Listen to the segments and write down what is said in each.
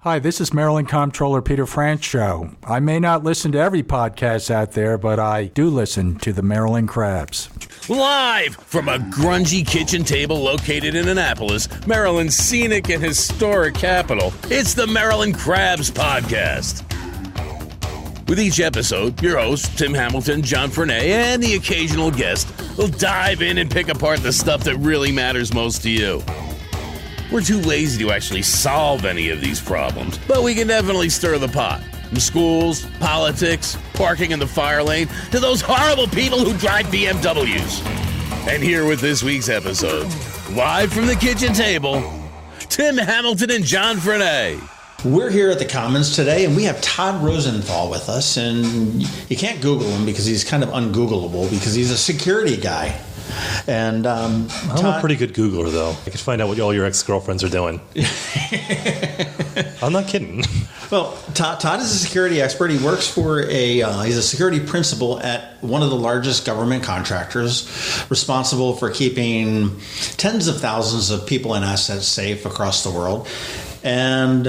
Hi, this is Maryland Comptroller Peter Franchot. I may not listen to every podcast out there, but I do listen to the Maryland Crabs. Live from a grungy kitchen table located in Annapolis, Maryland's scenic and historic capital, it's the Maryland Crabs Podcast. With each episode, your hosts, Tim Hamilton, John Frenay, and the occasional guest will dive in and pick apart the stuff that really matters most to you. We're too lazy to actually solve any of these problems, but we can definitely stir the pot. From schools, politics, parking in the fire lane, to those horrible people who drive BMWs. And here with this week's episode, live from the kitchen table, Tim Hamilton and John Frenay. We're here at the Commons today, and we have Todd Rosenthal with us. And you can't Google him because he's kind of ungoogleable because he's a security guy. And I'm a pretty good Googler, though. I can find out what all your ex-girlfriends are doing. I'm not kidding. Well, Todd is a security expert. He works for he's a security principal at one of the largest government contractors, responsible for keeping tens of thousands of people and assets safe across the world. And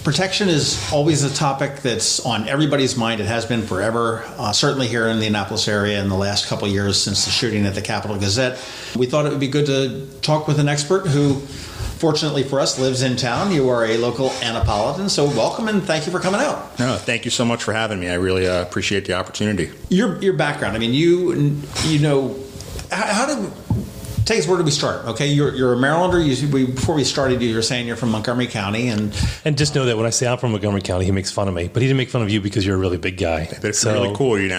protection is always a topic that's on everybody's mind. It has been forever, certainly here in the Annapolis area in the last couple of years since the shooting at the Capitol Gazette. We thought it would be good to talk with an expert who, fortunately for us, lives in town. You are a local Annapolitan, so welcome and thank you for coming out. No, thank you so much for having me. I really appreciate the opportunity. Your background, I mean, you know, how did... Take us, where did we start? Okay, you're a Marylander. Before we started, you were saying you're from Montgomery County, and just know that when I say I'm from Montgomery County, he makes fun of me, but he didn't make fun of you because you're a really big guy. But it's really cool. You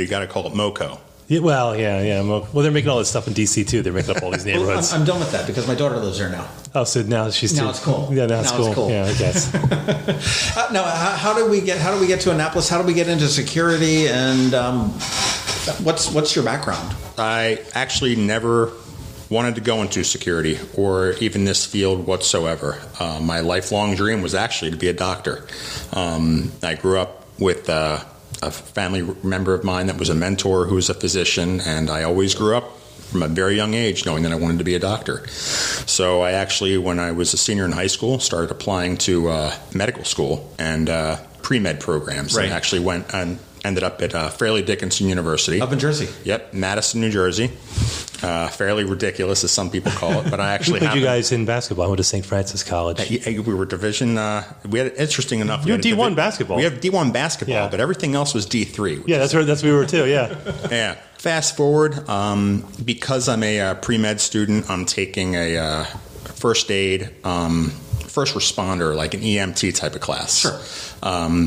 got to call it MoCo. Yeah, well, yeah. Well, they're making all this stuff in D.C. too. They're making up all these neighborhoods. Well, I'm done with that because my daughter lives there now. Oh, so now she's now it's cool. Yeah, now it's cool. Yeah, I guess. Now, how do we get to Annapolis? How do we get into security? And what's your background? I actually never wanted to go into security or even this field whatsoever. My lifelong dream was actually to be a doctor. I grew up with a family member of mine that was a mentor who was a physician, and I always grew up from a very young age knowing that I wanted to be a doctor. So I actually, when I was a senior in high school, started applying to medical school and pre-med programs. Right. And actually went and ended up at Fairleigh Dickinson University. Up in Jersey. Yep, Madison, New Jersey. Fairly ridiculous, as some people call it, but I actually played you guys in basketball. I went to St. Francis College. We were division. We had interesting enough. You had D1 basketball. We have D1 basketball, yeah. But everything else was D3. Yeah, that's where we were too. Yeah. Yeah. Fast forward, because I'm a pre-med student, I'm taking a first aid, first responder, like an EMT type of class. Sure.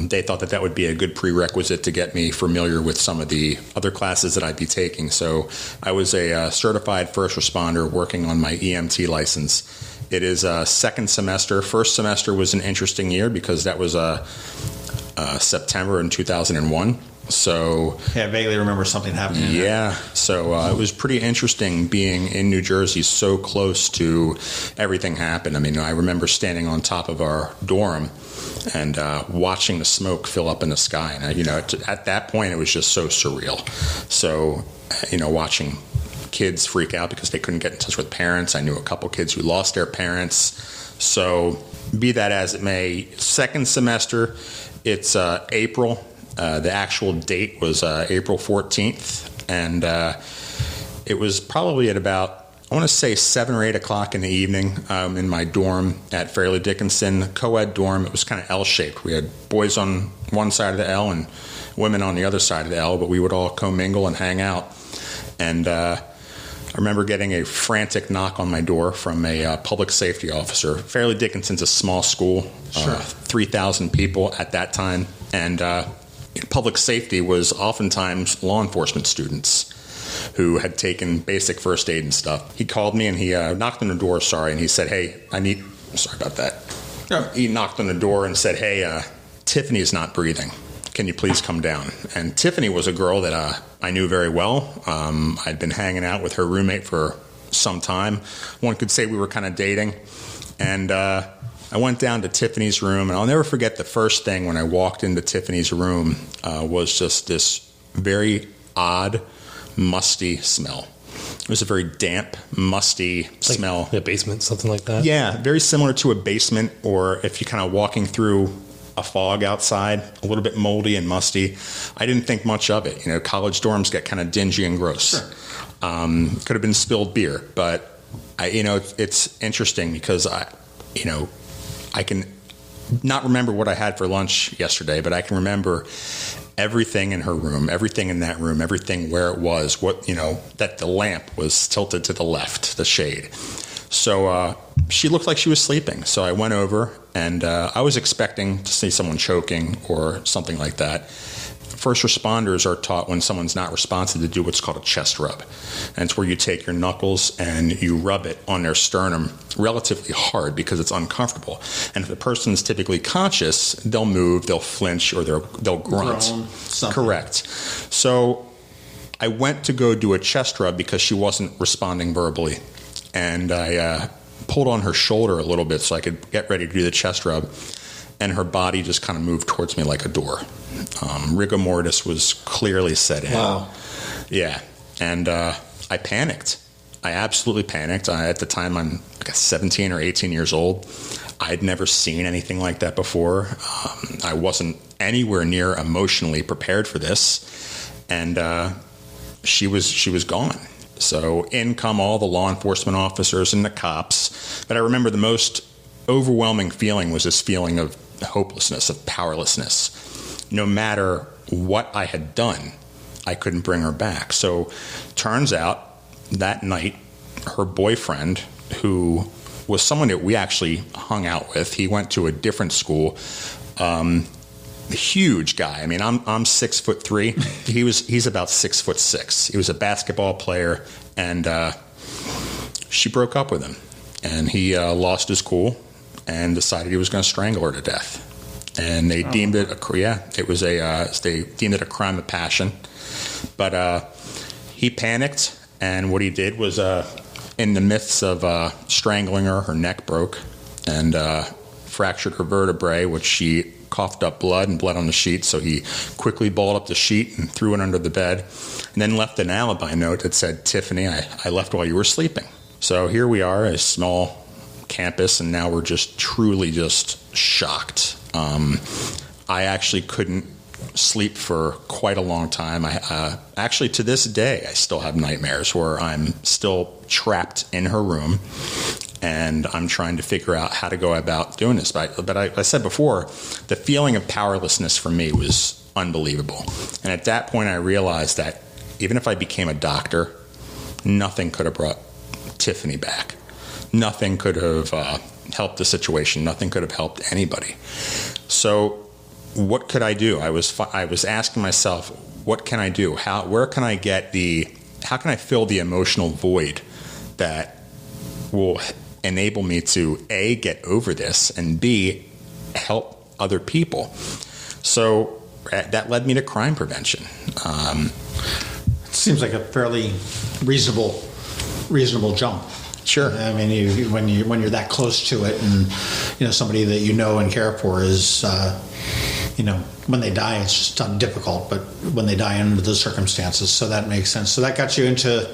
They thought that would be a good prerequisite to get me familiar with some of the other classes that I'd be taking. So I was a certified first responder working on my EMT license. It is a second semester. First semester was an interesting year because that was September in 2001. So yeah, I vaguely remember something happening. Yeah, so it was pretty interesting being in New Jersey, so close to everything happened. I mean, I remember standing on top of our dorm and watching the smoke fill up in the sky. And at that point, it was just so surreal. So watching kids freak out because they couldn't get in touch with parents. I knew a couple kids who lost their parents. So be that as it may, second semester, it's April. The actual date was April 14th, and it was probably at about, I want to say 7 or 8 o'clock in the evening in my dorm at Fairleigh Dickinson, co-ed dorm. It was kind of L-shaped. We had boys on one side of the L and women on the other side of the L, but we would all commingle and hang out. And I remember getting a frantic knock on my door from a public safety officer. Fairleigh Dickinson's a small school, sure. 3,000 people at that time, and public safety was oftentimes law enforcement students who had taken basic first aid and stuff. He called me and he knocked on the door, and he said, hey, sorry about that. He knocked on the door and said, hey, Tiffany is not breathing. Can you please come down? And Tiffany was a girl that I knew very well. I'd been hanging out with her roommate for some time. One could say we were kind of dating. And I went down to Tiffany's room, and I'll never forget the first thing when I walked into Tiffany's room was just this very odd, musty smell. It was a very damp, musty smell. A basement, something like that? Yeah, very similar to a basement, or if you're kind of walking through a fog outside, a little bit moldy and musty. I didn't think much of it. College dorms get kind of dingy and gross. Sure. Could have been spilled beer, but it's interesting because I can not remember what I had for lunch yesterday, but I can remember everything in her room, everything in that room, everything where it was, that the lamp was tilted to the left, the shade. So she looked like she was sleeping. So I went over, and I was expecting to see someone choking or something like that. First responders are taught when someone's not responsive to do what's called a chest rub. And it's where you take your knuckles and you rub it on their sternum relatively hard because it's uncomfortable. And if the person's typically conscious, they'll move, they'll flinch, or they'll grunt. Correct. So I went to go do a chest rub because she wasn't responding verbally. And I pulled on her shoulder a little bit so I could get ready to do the chest rub. And her body just kind of moved towards me like a door. Rigor mortis was clearly set in. Wow. Yeah. And I panicked. I absolutely panicked. At the time, I'm like 17 or 18 years old. I'd never seen anything like that before. I wasn't anywhere near emotionally prepared for this. And she was gone. So in come all the law enforcement officers and the cops. But I remember the most overwhelming feeling was this feeling of hopelessness, of powerlessness. No matter what I had done, I couldn't bring her back. So turns out that night, her boyfriend, who was someone that we actually hung out with, he went to a different school, huge guy. I mean, I'm 6'3". He's about 6'6". He was a basketball player, and she broke up with him, and he lost his cool and decided he was going to strangle her to death. And they deemed it they deemed it a crime of passion. But he panicked, and what he did was, in the midst of strangling her, her neck broke and fractured her vertebrae, which she coughed up blood and bled on the sheet. So he quickly balled up the sheet and threw it under the bed, and then left an alibi note that said, "Tiffany, I left while you were sleeping." So here we are, a small campus, and now we're just truly just shocked. I actually couldn't sleep for quite a long time. Actually, to this day, I still have nightmares where I'm still trapped in her room, and I'm trying to figure out how to go about doing this. But I said before, the feeling of powerlessness for me was unbelievable. And at that point, I realized that even if I became a doctor, nothing could have brought Tiffany back. Nothing could have helped the situation. Nothing could have helped anybody. So what could I do? I was asking myself, what can I do? How can I fill the emotional void that will enable me to A, get over this, and B, help other people? So that led me to crime prevention. It seems like a fairly reasonable jump. Sure. I mean, when you're that close to it, and somebody that you know and care for is, when they die, it's just difficult. But when they die under the circumstances, so that makes sense. So that got you into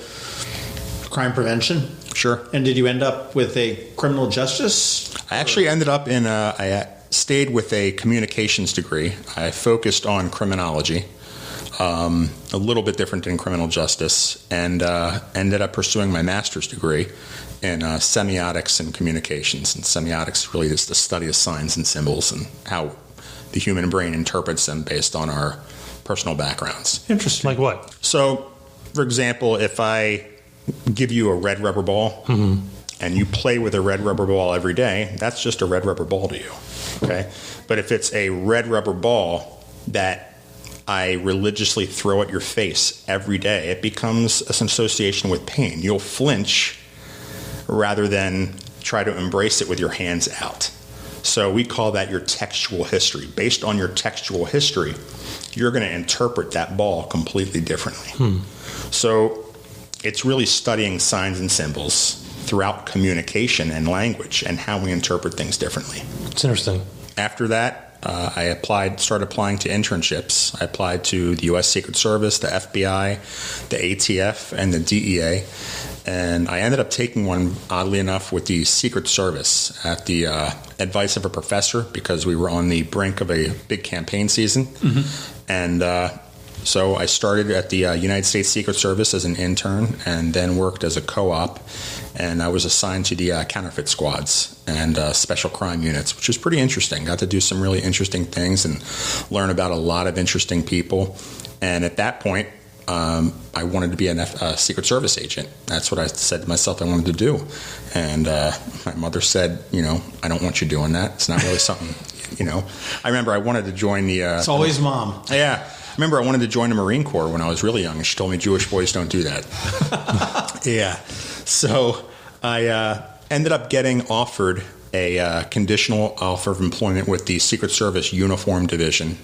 crime prevention. Sure. And did you end up with a criminal justice? I actually ended up I stayed with a communications degree. I focused on criminology. A little bit different than criminal justice, and ended up pursuing my master's degree in semiotics and communications. And semiotics really is the study of signs and symbols and how the human brain interprets them based on our personal backgrounds. Interesting. Like what? So, for example, if I give you a red rubber ball, and you play with a red rubber ball every day, that's just a red rubber ball to you. Okay? But if it's a red rubber ball that I religiously throw at your face every day, it becomes an association with pain. You'll flinch rather than try to embrace it with your hands out. So we call that your textual history. Based on your textual history, you're going to interpret that ball completely differently. So it's really studying signs and symbols throughout communication and language and how we interpret things differently. It's interesting. After that, I started applying to internships. I applied to the U.S. Secret Service, the FBI, the ATF, and the DEA. And I ended up taking one, oddly enough, with the Secret Service at the advice of a professor, because we were on the brink of a big campaign season. Mm-hmm. And so I started at the United States Secret Service as an intern, and then worked as a co-op. And I was assigned to the counterfeit squads and special crime units, which was pretty interesting. Got to do some really interesting things and learn about a lot of interesting people. And at that point, I wanted to be a Secret Service agent. That's what I said to myself I wanted to do. And my mother said, I don't want you doing that. It's not really something, I remember I wanted to join the... it's always mom. Yeah. I remember I wanted to join the Marine Corps when I was really young, and she told me Jewish boys don't do that. Yeah. So I ended up getting offered a conditional offer of employment with the Secret Service Uniform Division,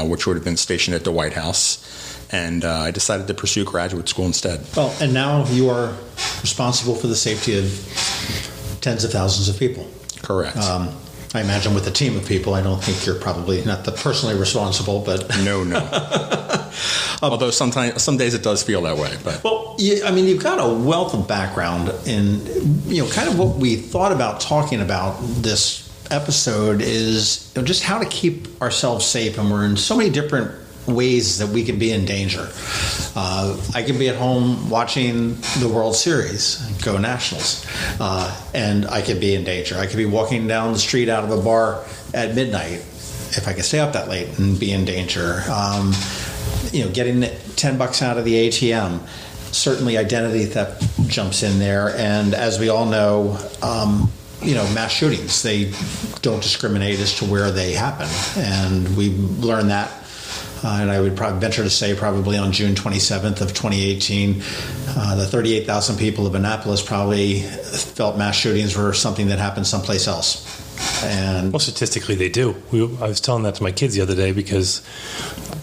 which would have been stationed at the White House. And I decided to pursue graduate school instead. Well, and now you are responsible for the safety of tens of thousands of people. Correct. I imagine with a team of people, I don't think you're probably not the personally responsible, but... No. Although some days it does feel that way. But well, you've got a wealth of background in, kind of what we thought about talking about this episode is just how to keep ourselves safe, and we're in so many different ways that we can be in danger. I can be at home watching the World Series, go Nationals, and I could be in danger. I could be walking down the street out of a bar at midnight if I could stay up that late and be in danger. Getting $10 out of the ATM. Certainly identity theft jumps in there, and as we all know, mass shootings, they don't discriminate as to where they happen, and we learned that. And I would probably venture to say probably on June 27th of 2018, the 38,000 people of Annapolis probably felt mass shootings were something that happened someplace else. And well, statistically, they do. I was telling that to my kids the other day, because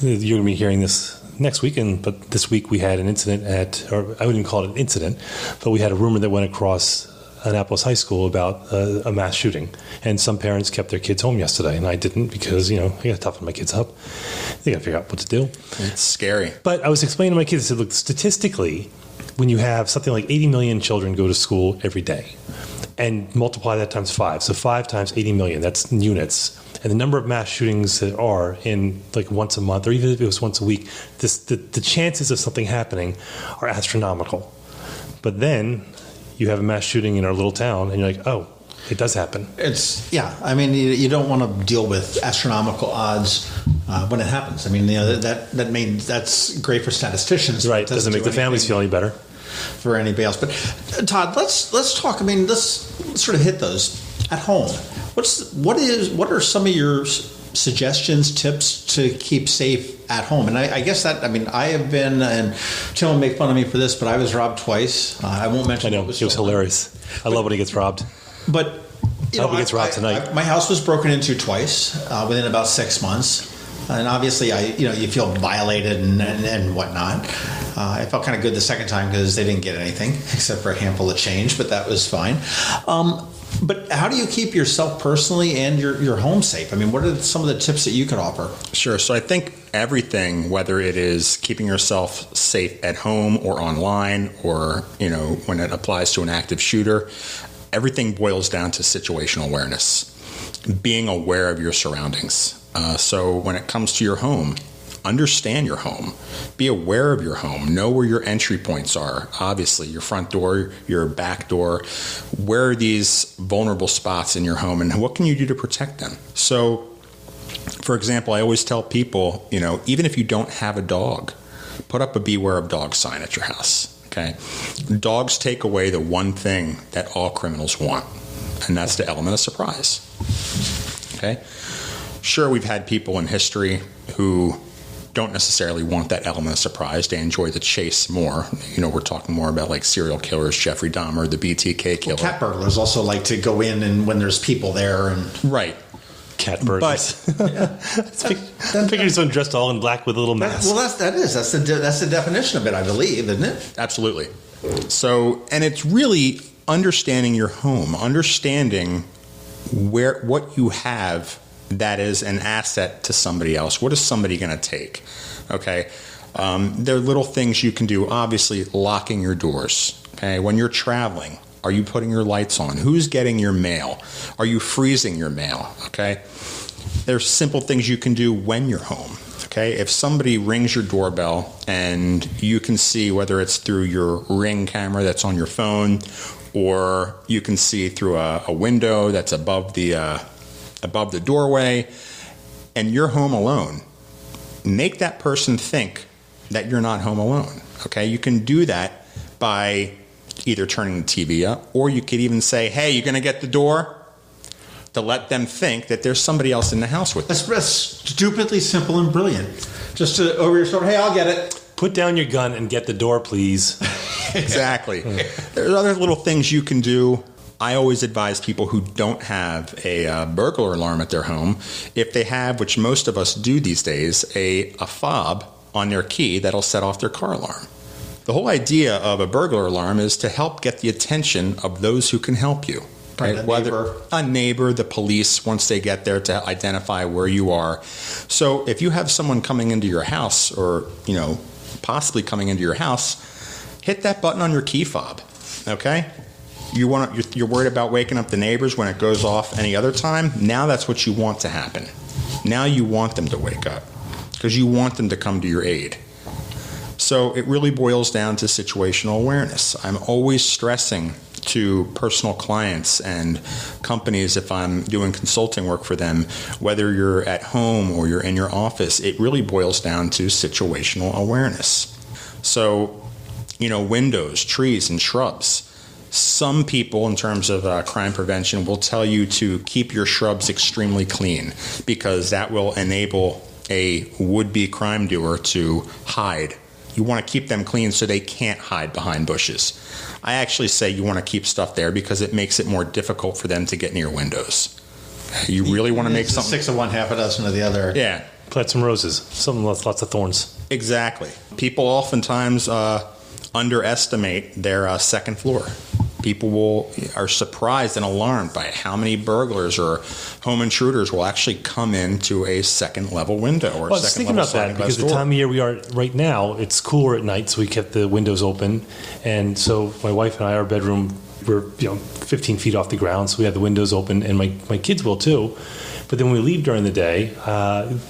you're going to be hearing this next weekend, but this week we had an incident or I wouldn't call it an incident, but we had a rumor that went across Annapolis High School about a mass shooting, and some parents kept their kids home yesterday, and I didn't, because I got to toughen my kids up. They got to figure out what to do. It's scary. But I was explaining to my kids, I said, look, statistically, when you have something like 80 million children go to school every day, and multiply that times 5, so 5 times 80 million, that's units. And the number of mass shootings that are in like once a month, or even if it was once a week, the chances of something happening are astronomical. But then you have a mass shooting in our little town, and you're like, oh, it does happen. You don't want to deal with astronomical odds when it happens. That's great for statisticians. Right, doesn't make the families feel any better. For anybody else. But Todd, let's talk. Let's sort of hit those at home. What are some of your suggestions, tips to keep safe at home? And I guess that, I have been, and Tim will make fun of me for this, but I was robbed twice. I won't mention. I know, it was hilarious. I love when he gets robbed. But I hope he gets robbed tonight. My house was broken into twice within about 6 months. And obviously, you feel violated and whatnot. I felt kind of good the second time because they didn't get anything except for a handful of change, but that was fine. But how do you keep yourself personally and your home safe? What are some of the tips that you could offer? Sure. So I think everything, whether it is keeping yourself safe at home or online, or when it applies to an active shooter, everything boils down to situational awareness, being aware of your surroundings. So when it comes to your home, understand your home. Be aware of your home. Know where your entry points are. Obviously, your front door, your back door. Where are these vulnerable spots in your home, and what can you do to protect them? So, for example, I always tell people, even if you don't have a dog, put up a beware of dog sign at your house. Okay? Dogs take away the one thing that all criminals want, and that's the element of surprise. Okay? Sure, we've had people in history who don't necessarily want that element of surprise. They enjoy the chase more. We're talking more about like serial killers, Jeffrey Dahmer, the BTK killer. Cat burglars also like to go in and when there's people there. Right. Cat burglars. I figured someone dressed all in black with a little mask. Well, that's the definition of it, I believe, isn't it? Absolutely. So, and it's really understanding your home, understanding what you have that is an asset to somebody else? What is somebody going to take? Okay. There are little things you can do. Obviously, locking your doors. Okay. When you're traveling, are you putting your lights on? Who's getting your mail? Are you freezing your mail? Okay. There's simple things you can do when you're home. Okay. If somebody rings your doorbell and you can see whether it's through your Ring camera that's on your phone, or you can see through a window that's above the doorway, and you're home alone, make that person think that you're not home alone. Okay, you can do that by either turning the TV up, or you could even say, "Hey, you going to get the door?" to let them think that there's somebody else in the house with them. That's stupidly simple and brilliant. Just over your shoulder, "Hey, I'll get it." Put down your gun and get the door, please. Exactly. There's other little things you can do. I always advise people who don't have a burglar alarm at their home, if they have, which most of us do these days, a fob on their key that'll set off their car alarm. The whole idea of a burglar alarm is to help get the attention of those who can help you. Right, a neighbor, the police, once they get there to identify where you are. So if you have someone coming into your house, or possibly coming into your house, hit that button on your key fob. Okay? You're worried about waking up the neighbors when it goes off any other time. Now that's what you want to happen. Now you want them to wake up because you want them to come to your aid. So it really boils down to situational awareness. I'm always stressing to personal clients and companies, if I'm doing consulting work for them, whether you're at home or you're in your office, it really boils down to situational awareness. So, windows, trees, and shrubs. Some people, in terms of crime prevention, will tell you to keep your shrubs extremely clean because that will enable a would-be crime doer to hide. You want to keep them clean so they can't hide behind bushes. I actually say you want to keep stuff there because it makes it more difficult for them to get near windows. You really want to make something... 6 of one, half a dozen of the other. Yeah. Plant some roses. Something with lots of thorns. Exactly. People oftentimes underestimate their second floor. People are surprised and alarmed by how many burglars or home intruders will actually come into a second level window or a second level. I was second thinking level about that because the time of year we are right now, it's cooler at night, so we kept the windows open, and so my wife and I, our bedroom, we're 15 feet off the ground, so we have the windows open, and my kids will too. But then when we leave during the day,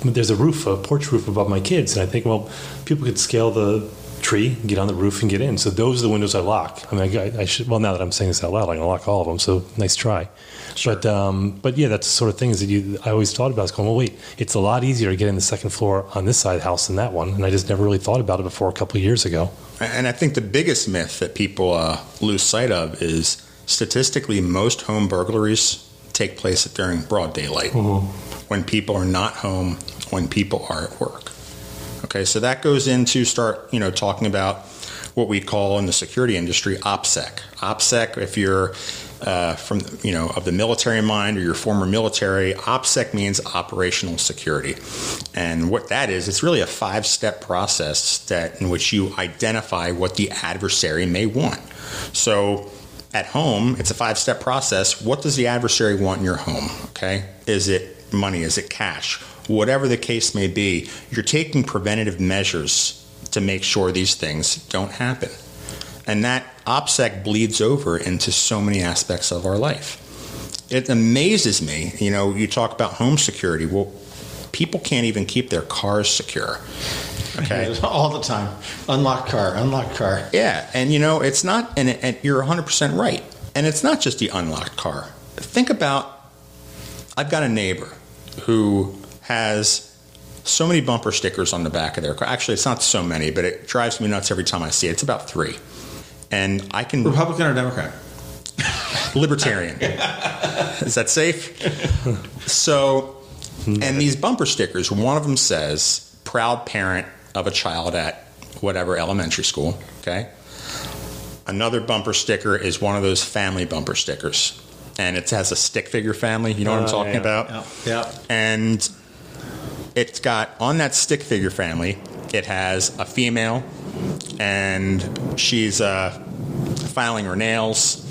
there's a porch roof above my kids, and I think, well, people could scale the tree, get on the roof, and get in. So those are the windows I lock. I mean, I should. Well, now that I'm saying this out loud, I'm gonna lock all of them. So nice try. Sure. But yeah, that's the sort of things that I always thought about. Is going, well, wait, it's a lot easier to get in the second floor on this side of the house than that one, and I just never really thought about it before a couple of years ago. And I think the biggest myth that people lose sight of is statistically most home burglaries take place during broad daylight, when people are not home, when people are at work. Okay, so that goes into start, talking about what we call in the security industry OPSEC. OPSEC, if you're from, of the military mind or you're former military, OPSEC means operational security. And what that is, it's really a 5-step process in which you identify what the adversary may want. So at home, it's a 5-step process. What does the adversary want in your home? Okay, is it money? Is it cash? Whatever the case may be, you're taking preventative measures to make sure these things don't happen. And that OPSEC bleeds over into so many aspects of our life. It amazes me, you talk about home security. Well, people can't even keep their cars secure. Okay, all the time. Unlocked car. Yeah, and it's not, and you're 100% right. And it's not just the unlocked car. Think about, I've got a neighbor who has so many bumper stickers on the back of their car. Actually, it's not so many, but it drives me nuts every time I see it. It's about 3. And I can... Republican or Democrat? Libertarian. Is that safe? So, and these bumper stickers, one of them says, proud parent of a child at whatever elementary school, okay? Another bumper sticker is one of those family bumper stickers. And it has a stick figure family. You know what I'm talking about? Yeah. And it's got, on that stick figure family, it has a female, and she's filing her nails.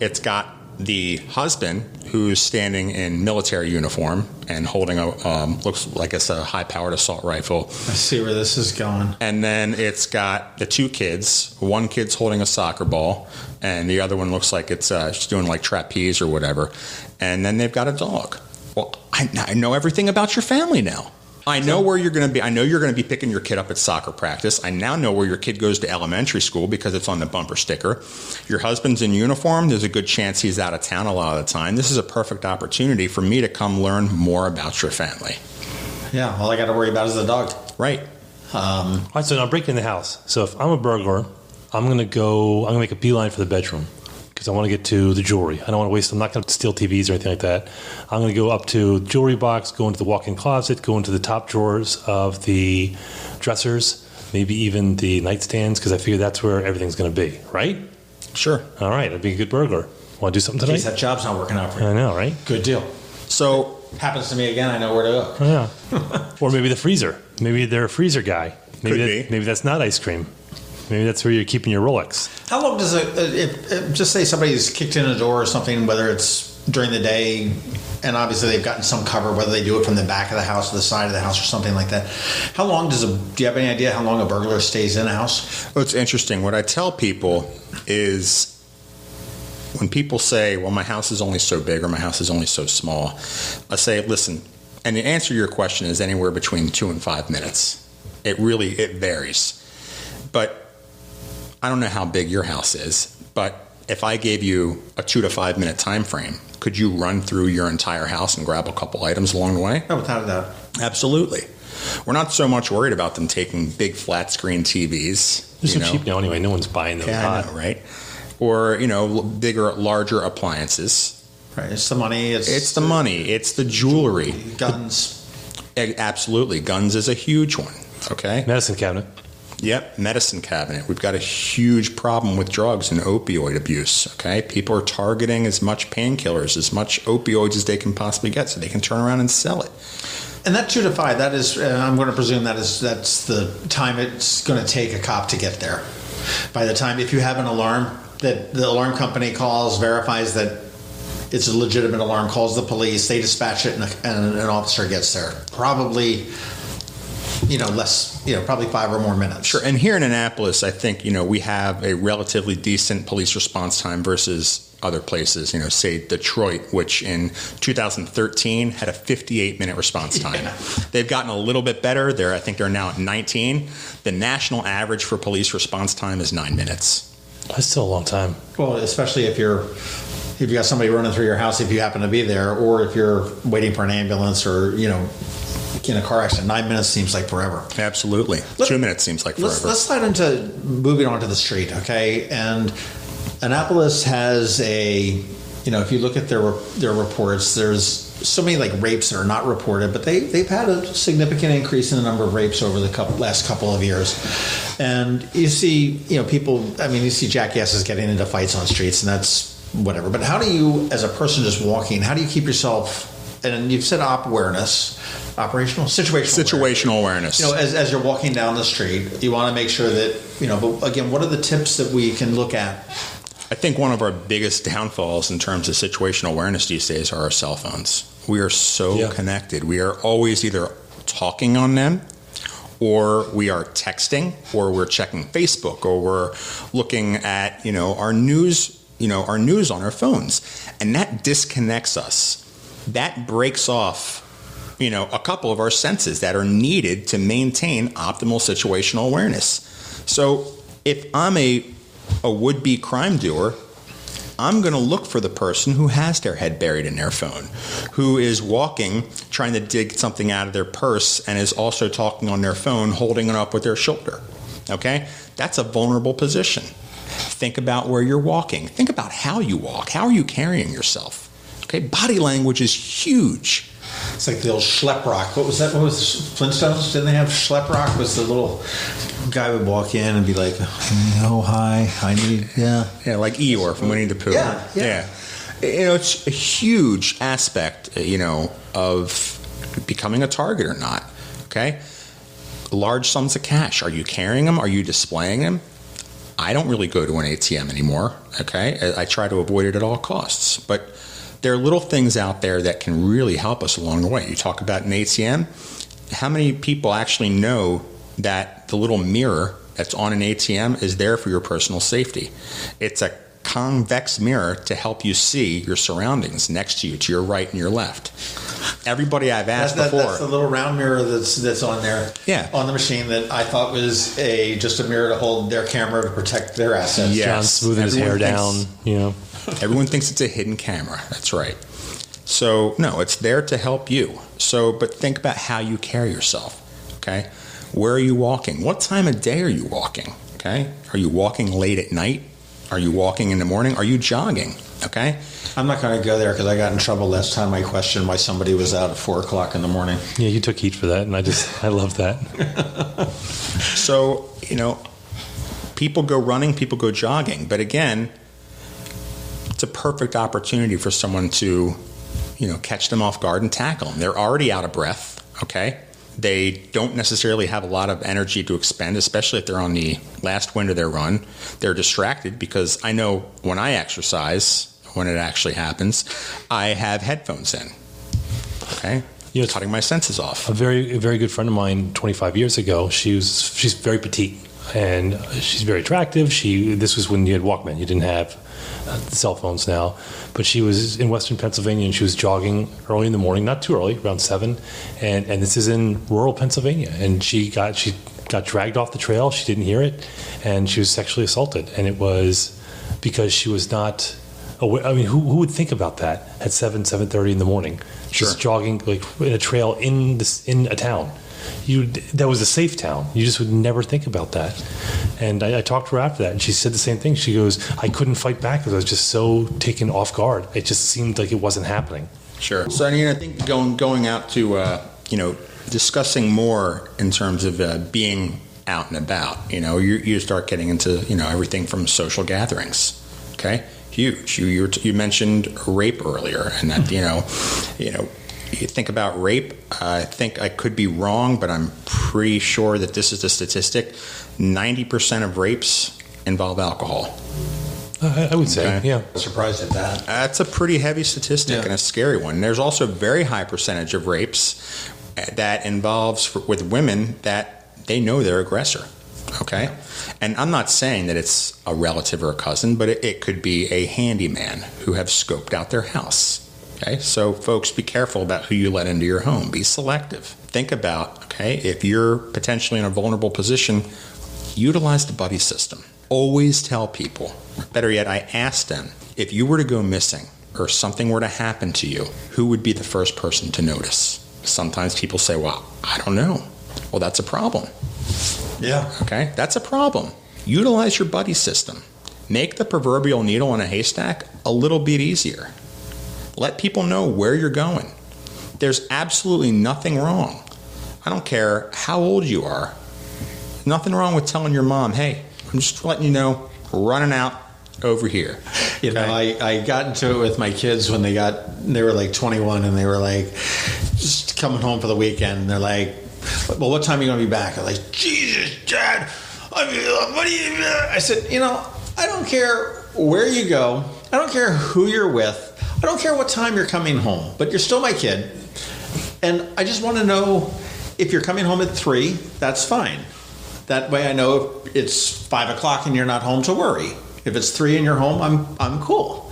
It's got the husband, who's standing in military uniform and holding a looks like it's a high-powered assault rifle. I see where this is going. And then it's got the two kids. One kid's holding a soccer ball, and the other one looks like it's she's doing like trapeze or whatever. And then they've got a dog. Well, I know everything about your family now. I know where you're going to be. I know you're going to be picking your kid up at soccer practice. I now know where your kid goes to elementary school because it's on the bumper sticker. Your husband's in uniform. There's a good chance he's out of town a lot of the time. This is a perfect opportunity for me to come learn more about your family. Yeah, all I got to worry about is the dog. Right. All right, so now I'm breaking the house. So if I'm a burglar, I'm going to make a beeline for the bedroom because I want to get to the jewelry. I don't want to waste. I'm not going to steal TVs or anything like that. I'm going to go up to the jewelry box, go into the walk-in closet, go into the top drawers of the dressers, maybe even the nightstands, because I figure that's where everything's going to be, right? Sure. All right, I'd be a good burglar. Want to do something In tonight? case that job's not working out for you. I know, right? Good deal. So Happens to me again, I know where to go. Yeah. Or maybe the freezer. Maybe they're a freezer guy. Maybe that's not ice cream. Maybe that's where you're keeping your Rolex. How long does just say somebody's kicked in a door or something, whether it's during the day, and obviously they've gotten some cover, whether they do it from the back of the house or the side of the house or something like that. How long do you have any idea how long a burglar stays in a house? Well, it's interesting. What I tell people is when people say, well, my house is only so big or my house is only so small, I say, listen, and the answer to your question is anywhere between 2 and 5 minutes. It varies. But I don't know how big your house is, but if I gave you a 2 to 5 minute time frame, could you run through your entire house and grab a couple items along the way? Oh, without a doubt. Absolutely. We're not so much worried about them taking big flat screen TVs. They're so cheap now anyway. No one's buying them. Yeah, I know, right? Or, bigger, larger appliances. Right. It's the money. It's the money. It's the jewelry. Guns. Absolutely. Guns is a huge one. Okay. Medicine cabinet. Yep, medicine cabinet. We've got a huge problem with drugs and opioid abuse, okay? People are targeting as much painkillers, as much opioids as they can possibly get so they can turn around and sell it. And that 2 to 5, that is, I'm going to presume that's the time it's going to take a cop to get there. By the time, if you have an alarm, that the alarm company calls, verifies that it's a legitimate alarm, calls the police, they dispatch it, and an officer gets there. Probably probably 5 or more minutes. Sure. And here in Annapolis, I think, we have a relatively decent police response time versus other places, say Detroit, which in 2013 had a 58-minute response time. Yeah. They've gotten a little bit better. I think they're now at 19. The national average for police response time is 9 minutes. That's still a long time. Well, especially if you got somebody running through your house, if you happen to be there, or if you're waiting for an ambulance or, in a car accident. 9 minutes seems like forever. Absolutely. 2 minutes seems like forever. Let's slide into moving onto the street, okay? And Annapolis has if you look at their reports, there's so many like rapes that are not reported, but they've had a significant increase in the number of rapes over the last couple of years. And you see, you see jackasses getting into fights on streets, and that's whatever. But how do you, as a person just walking, how do you keep yourself? And you've said situational awareness. As you're walking down the street, you want to make sure that, but again, what are the tips that we can look at? I think one of our biggest downfalls in terms of situational awareness these days are our cell phones. We are so connected. We are always either talking on them, or we are texting, or we're checking Facebook, or we're looking at, our news on our phones. And that disconnects us. That breaks off, a couple of our senses that are needed to maintain optimal situational awareness. So if I'm a would-be crime doer, I'm going to look for the person who has their head buried in their phone, who is walking, trying to dig something out of their purse, and is also talking on their phone, holding it up with their shoulder. Okay? That's a vulnerable position. Think about where you're walking. Think about how you walk. How are you carrying yourself? Okay? Body language is huge. It's like the old schlep rock. What was that? What was Flintstones? Didn't they have schlep rock? Was the little guy would walk in and be like, "Oh, hi, I need like Eeyore from Winnie the Pooh." Yeah. It's a huge aspect, of becoming a target or not. Okay, large sums of cash. Are you carrying them? Are you displaying them? I don't really go to an ATM anymore. Okay, I try to avoid it at all costs, but there are little things out there that can really help us along the way. You talk about an ATM. How many people actually know that the little mirror that's on an ATM is there for your personal safety? It's a convex mirror to help you see your surroundings next to you, to your right and your left. Everybody I've asked before. That's the little round mirror that's on there, on the machine, that I thought was just a mirror to hold their camera to protect their assets. Yes. John smoothing his hair down, Everyone thinks it's a hidden camera. That's right. So, no, it's there to help you. So, but think about how you carry yourself, okay? Where are you walking? What time of day are you walking, okay? Are you walking late at night? Are you walking in the morning? Are you jogging, okay? I'm not going to go there because I got in trouble last time I questioned why somebody was out at 4 o'clock in the morning. Yeah, you took heat for that, and I love that. So, people go running, people go jogging. But again, it's a perfect opportunity for someone to, catch them off guard and tackle them. They're already out of breath, okay? They don't necessarily have a lot of energy to expend, especially if they're on the last wind of their run. They're distracted because I know when I exercise, when it actually happens, I have headphones in, okay? Cutting my senses off. A very good friend of mine 25 years ago, she's very petite, and she's very attractive. This was when you had Walkman. You didn't have cell phones now. But she was in Western Pennsylvania, and she was jogging early in the morning, not too early, around 7. And this is in rural Pennsylvania. And she got dragged off the trail. She didn't hear it, and she was sexually assaulted. And it was because she was not aware. I mean, who would think about that at 7:30 in the morning? Sure. Just jogging like in a trail in a town. That was a safe town. You just would never think about that. And I talked to her after that, and she said the same thing. She goes, I couldn't fight back because I was just so taken off guard. It just seemed like it wasn't happening. Sure. So, I think going out to, discussing more in terms of being out and about, you start getting into, everything from social gatherings, okay? Huge. You mentioned rape earlier, and that, you think about rape, I think I could be wrong, but I'm pretty sure that this is the statistic. 90% of rapes involve alcohol. I would say, okay. Yeah. I'm surprised at that. That's a pretty heavy statistic and a scary one. There's also a very high percentage of rapes that involves with women that they know their aggressor. Okay? And I'm not saying that it's a relative or a cousin, but it could be a handyman who have scoped out their house. Okay, so folks, be careful about who you let into your home. Be selective. Think about, okay, if you're potentially in a vulnerable position, utilize the buddy system. Always tell people. Better yet, I ask them, if you were to go missing or something were to happen to you, who would be the first person to notice? Sometimes people say, well, I don't know. Well, that's a problem. Yeah. Okay, that's a problem. Utilize your buddy system. Make the proverbial needle in a haystack a little bit easier. Let people know where you're going. There's absolutely nothing wrong. I don't care how old you are. Nothing wrong with telling your mom, hey, I'm just letting you know, we're running out over here. You know, I got into it with my kids when they were like 21, and they were like just coming home for the weekend. And they're like, well, what time are you going to be back? I'm like, Jesus, Dad, what do you... I said, I don't care where you go. I don't care who you're with. I don't care what time you're coming home, but you're still my kid. And I just want to know if you're coming home at 3, that's fine. That way I know if it's 5 o'clock and you're not home to worry. If it's 3 and you're home, I'm cool.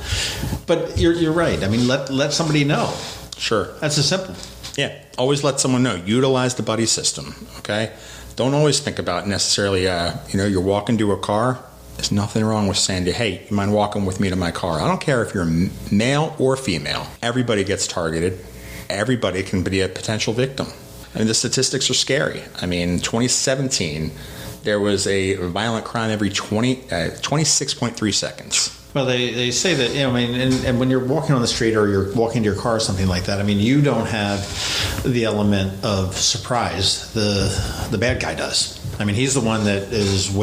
But you're right. I mean, let somebody know. Sure. That's as simple. Yeah. Always let someone know. Utilize the buddy system. Okay. Don't always think about necessarily, you're walking to a car. There's nothing wrong with saying, hey, you mind walking with me to my car? I don't care if you're male or female. Everybody gets targeted. Everybody can be a potential victim. I mean, the statistics are scary. I mean, 2017, there was a violent crime every 26.3 seconds. Well, they say that, and when you're walking on the street or you're walking to your car or something like that, I mean, you don't have the element of surprise. The bad guy does. I mean, he's the one that is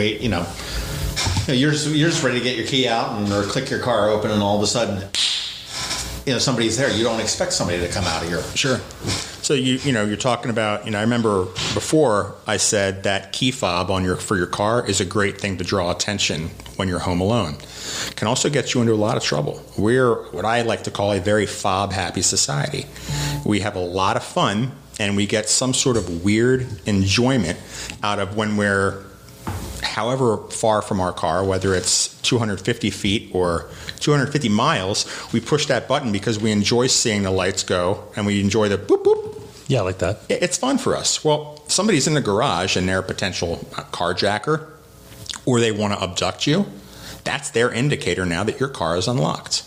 you're just ready to get your key out or click your car open, and all of a sudden, somebody's there. You don't expect somebody to come out of here. Sure. So you're talking about, I remember before I said that key fob for your car is a great thing to draw attention when you're home alone. Can also get you into a lot of trouble. We're what I like to call a very fob happy society. We have a lot of fun and we get some sort of weird enjoyment out of when we're however far from our car, whether it's 250 feet or 250 miles, we push that button because we enjoy seeing the lights go and we enjoy the boop, boop. Yeah, I like that. It's fun for us. Well, somebody's in the garage and they're a potential carjacker or they want to abduct you. That's their indicator now that your car is unlocked,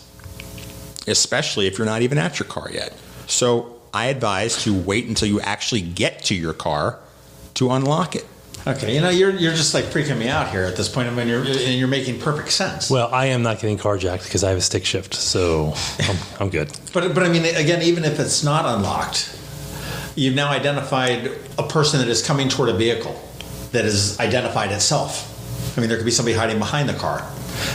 especially if you're not even at your car yet. So I advise to wait until you actually get to your car to unlock it. Okay, you're just like freaking me out here at this point. I mean, you're making perfect sense. Well, I am not getting carjacked because I have a stick shift, so I'm good. But I mean, again, even if it's not unlocked, you've now identified a person that is coming toward a vehicle that is identified itself. I mean, there could be somebody hiding behind the car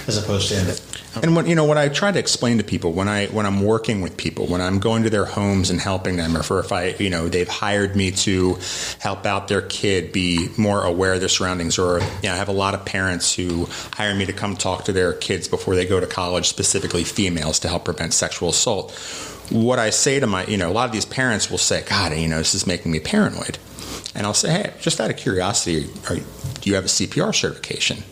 as opposed to in it. And what I try to explain to people when I'm working with people, when I'm going to their homes and helping them, or if they've hired me to help out their kid be more aware of their surroundings, or I have a lot of parents who hire me to come talk to their kids before they go to college, specifically females, to help prevent sexual assault. What I say to a lot of these parents will say, God, this is making me paranoid. And I'll say, hey, just out of curiosity, do you have a CPR certification?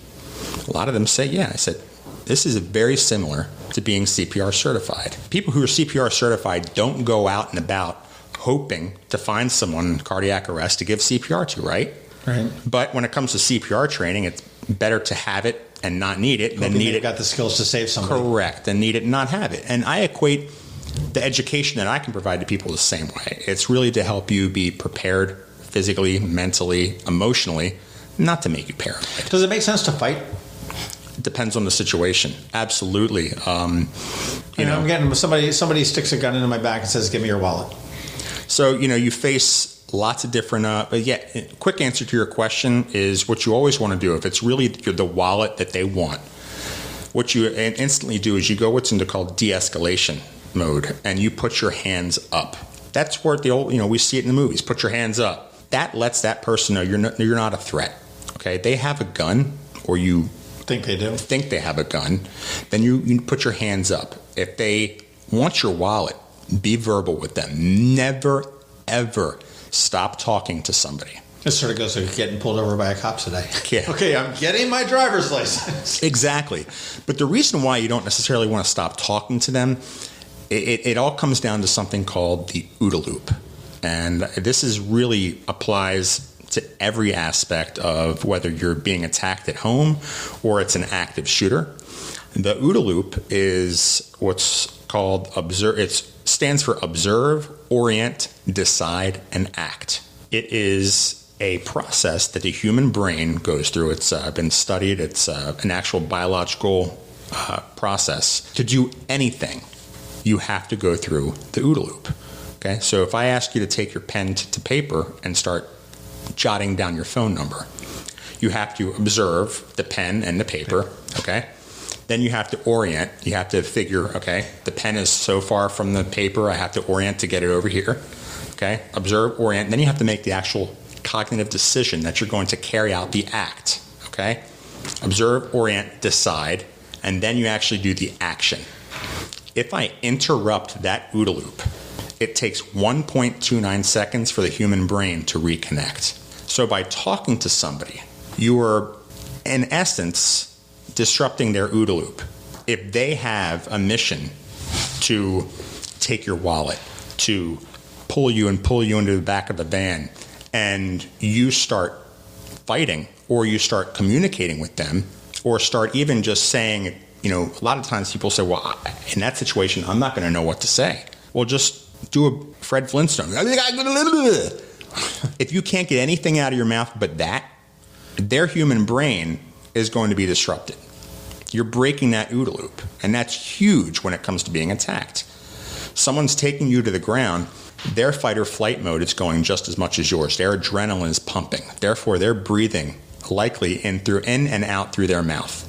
A lot of them say, yeah. I said, this is very similar to being CPR certified. People who are CPR certified don't go out and about hoping to find someone in cardiac arrest to give CPR to, right? Right. But when it comes to CPR training, it's better to have it and not need it than need it. Got the skills to save somebody. Correct. And need it and not have it. And I equate the education that I can provide to people the same way. It's really to help you be prepared physically, mentally, emotionally, not to make you paranoid. Does it make sense to fight? Depends on the situation. Absolutely. I'm getting somebody sticks a gun into my back and says, "Give me your wallet." So you face lots of different. But yeah, quick answer to your question is what you always want to do. If it's really the wallet that they want, what you instantly do is you go what's called De-Escalation Mode, and you put your hands up. That's where the old we see it in the movies. Put your hands up. That lets that person know you're not a threat. Okay, they have a gun, or you think they have a gun, then you put your hands up. If they want your wallet, be verbal with them. Never, ever stop talking to somebody. This sort of goes like getting pulled over by a cop today. Yeah. Okay, I'm getting my driver's license. Exactly. But the reason why you don't necessarily want to stop talking to them, it all comes down to something called the OODA loop. And this really applies to every aspect of whether you're being attacked at home or it's an active shooter. The OODA loop is what's called observe. It stands for observe, orient, decide, and act. It is a process that the human brain goes through. It's been studied. It's an actual biological process. To do anything, you have to go through the OODA loop. Okay, so if I ask you to take your pen to paper and start jotting down your phone number, you have to observe the pen and the paper, okay? Then you have to orient. You have to figure, okay, the pen is so far from the paper, I have to orient to get it over here, okay? Observe, orient. Then you have to make the actual cognitive decision that you're going to carry out the act, okay? Observe, orient, decide, and then you actually do the action. If I interrupt that OODA loop, it takes 1.29 seconds for the human brain to reconnect. So by talking to somebody, you are, in essence, disrupting their OODA loop. If they have a mission to take your wallet, to pull you into the back of the van, and you start fighting, or you start communicating with them, or start even just saying, a lot of times people say, well, in that situation, I'm not going to know what to say. Well, just do a Fred Flintstone. If you can't get anything out of your mouth but that, their human brain is going to be disrupted. You're breaking that OODA loop, and that's huge when it comes to being attacked. Someone's taking you to the ground, their fight or flight mode is going just as much as yours. Their adrenaline is pumping. Therefore, they're breathing likely in and out through their mouth.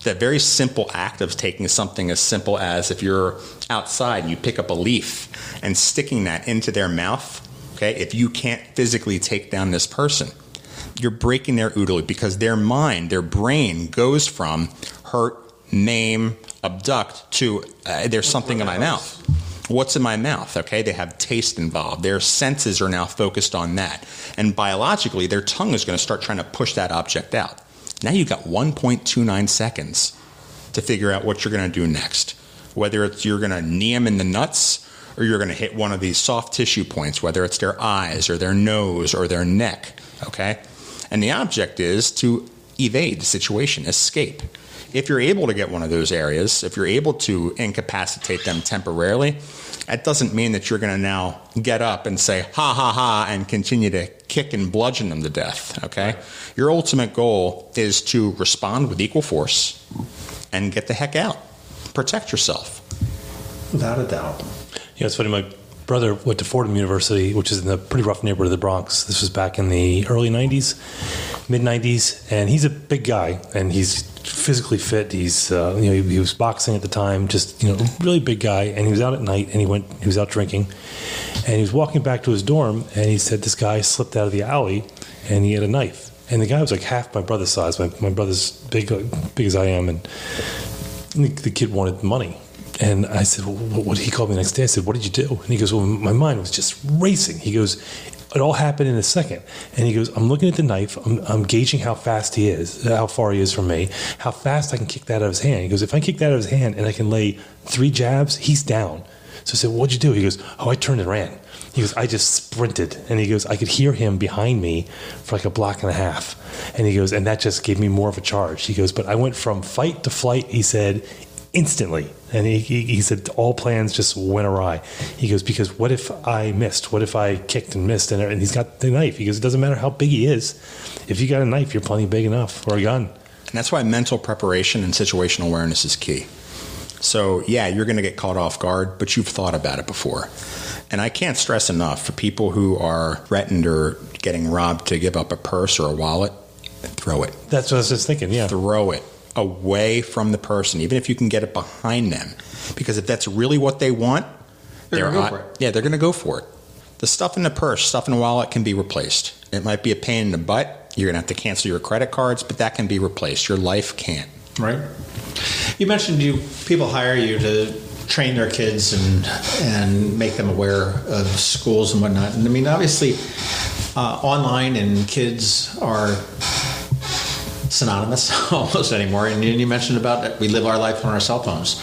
That very simple act of taking something as simple as if you're outside and you pick up a leaf and sticking that into their mouth Okay, if you can't physically take down this person, you're breaking their OODA loop, because their mind, their brain goes from hurt, maim, abduct to there's something in my mouth. What's in my mouth? Okay, they have taste involved. Their senses are now focused on that. And biologically, their tongue is going to start trying to push that object out. Now you've got 1.29 seconds to figure out what you're going to do next. Whether it's you're going to knee them in the nuts, or you're going to hit one of these soft tissue points, whether it's their eyes or their nose or their neck. Okay? And the object is to evade the situation, escape. If you're able to get one of those areas, if you're able to incapacitate them temporarily, that doesn't mean that you're going to now get up and say, ha, ha, ha, and continue to kick and bludgeon them to death, okay? Your ultimate goal is to respond with equal force and get the heck out. Protect yourself. Without a doubt. Yeah, it's funny. My brother went to Fordham University, which is in a pretty rough neighborhood of the Bronx. This was back in the early 90s, mid-90s, and he's a big guy, and he's physically fit. He's he was boxing at the time, just really big guy, and he was out at night, and he was out drinking, and he was walking back to his dorm, and he said this guy slipped out of the alley, and he had a knife, and the guy was like half my brother's size. My brother's big as I am, and the kid wanted money. And I said, well, what? He called me the next day. I said, what did you do? And he goes, well, my mind was just racing. He goes, it all happened in a second. And he goes, I'm looking at the knife. I'm gauging how fast he is, how far he is from me, how fast I can kick that out of his hand. He goes, if I kick that out of his hand and I can lay 3 jabs, he's down. So I said, what'd you do? He goes, I turned and ran. He goes, I just sprinted. And he goes, I could hear him behind me for like a block and a half. And he goes, and that just gave me more of a charge. He goes, but I went from fight to flight, he said, instantly. And he said all plans just went awry. He goes, because what if I missed? What if I kicked and missed? And he's got the knife. He goes, it doesn't matter how big he is. If you got a knife, you're plenty big enough, or a gun. And that's why mental preparation and situational awareness is key. So, yeah, you're going to get caught off guard, but you've thought about it before. And I can't stress enough, for people who are threatened or getting robbed to give up a purse or a wallet, throw it. That's what I was just thinking, yeah. Throw it away from the person, even if you can get it behind them. Because if that's really what they want, they're going to go for it. Yeah, they're going to go for it. The stuff in the purse, stuff in the wallet can be replaced. It might be a pain in the butt. You're going to have to cancel your credit cards, but that can be replaced. Your life can't. Right. You mentioned people hire you to train their kids and make them aware of schools and whatnot. And I mean, obviously, online and kids are synonymous almost anymore. And you mentioned about that we live our life on our cell phones.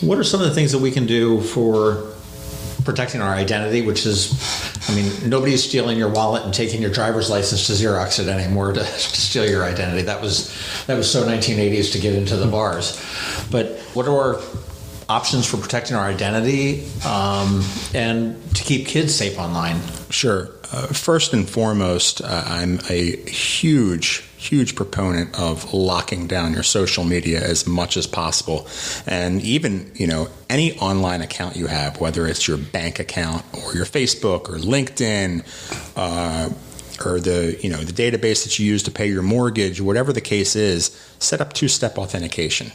What are some of the things that we can do for protecting our identity, which is, I mean, nobody's stealing your wallet and taking your driver's license to Xerox it anymore to steal your identity. That was so 1980s to get into the bars. But what are our options for protecting our identity and to keep kids safe online? Sure. First and foremost, I'm a huge proponent of locking down your social media as much as possible. And even, any online account you have, whether it's your bank account or your Facebook or LinkedIn, or the database that you use to pay your mortgage, whatever the case is, set up two-step authentication.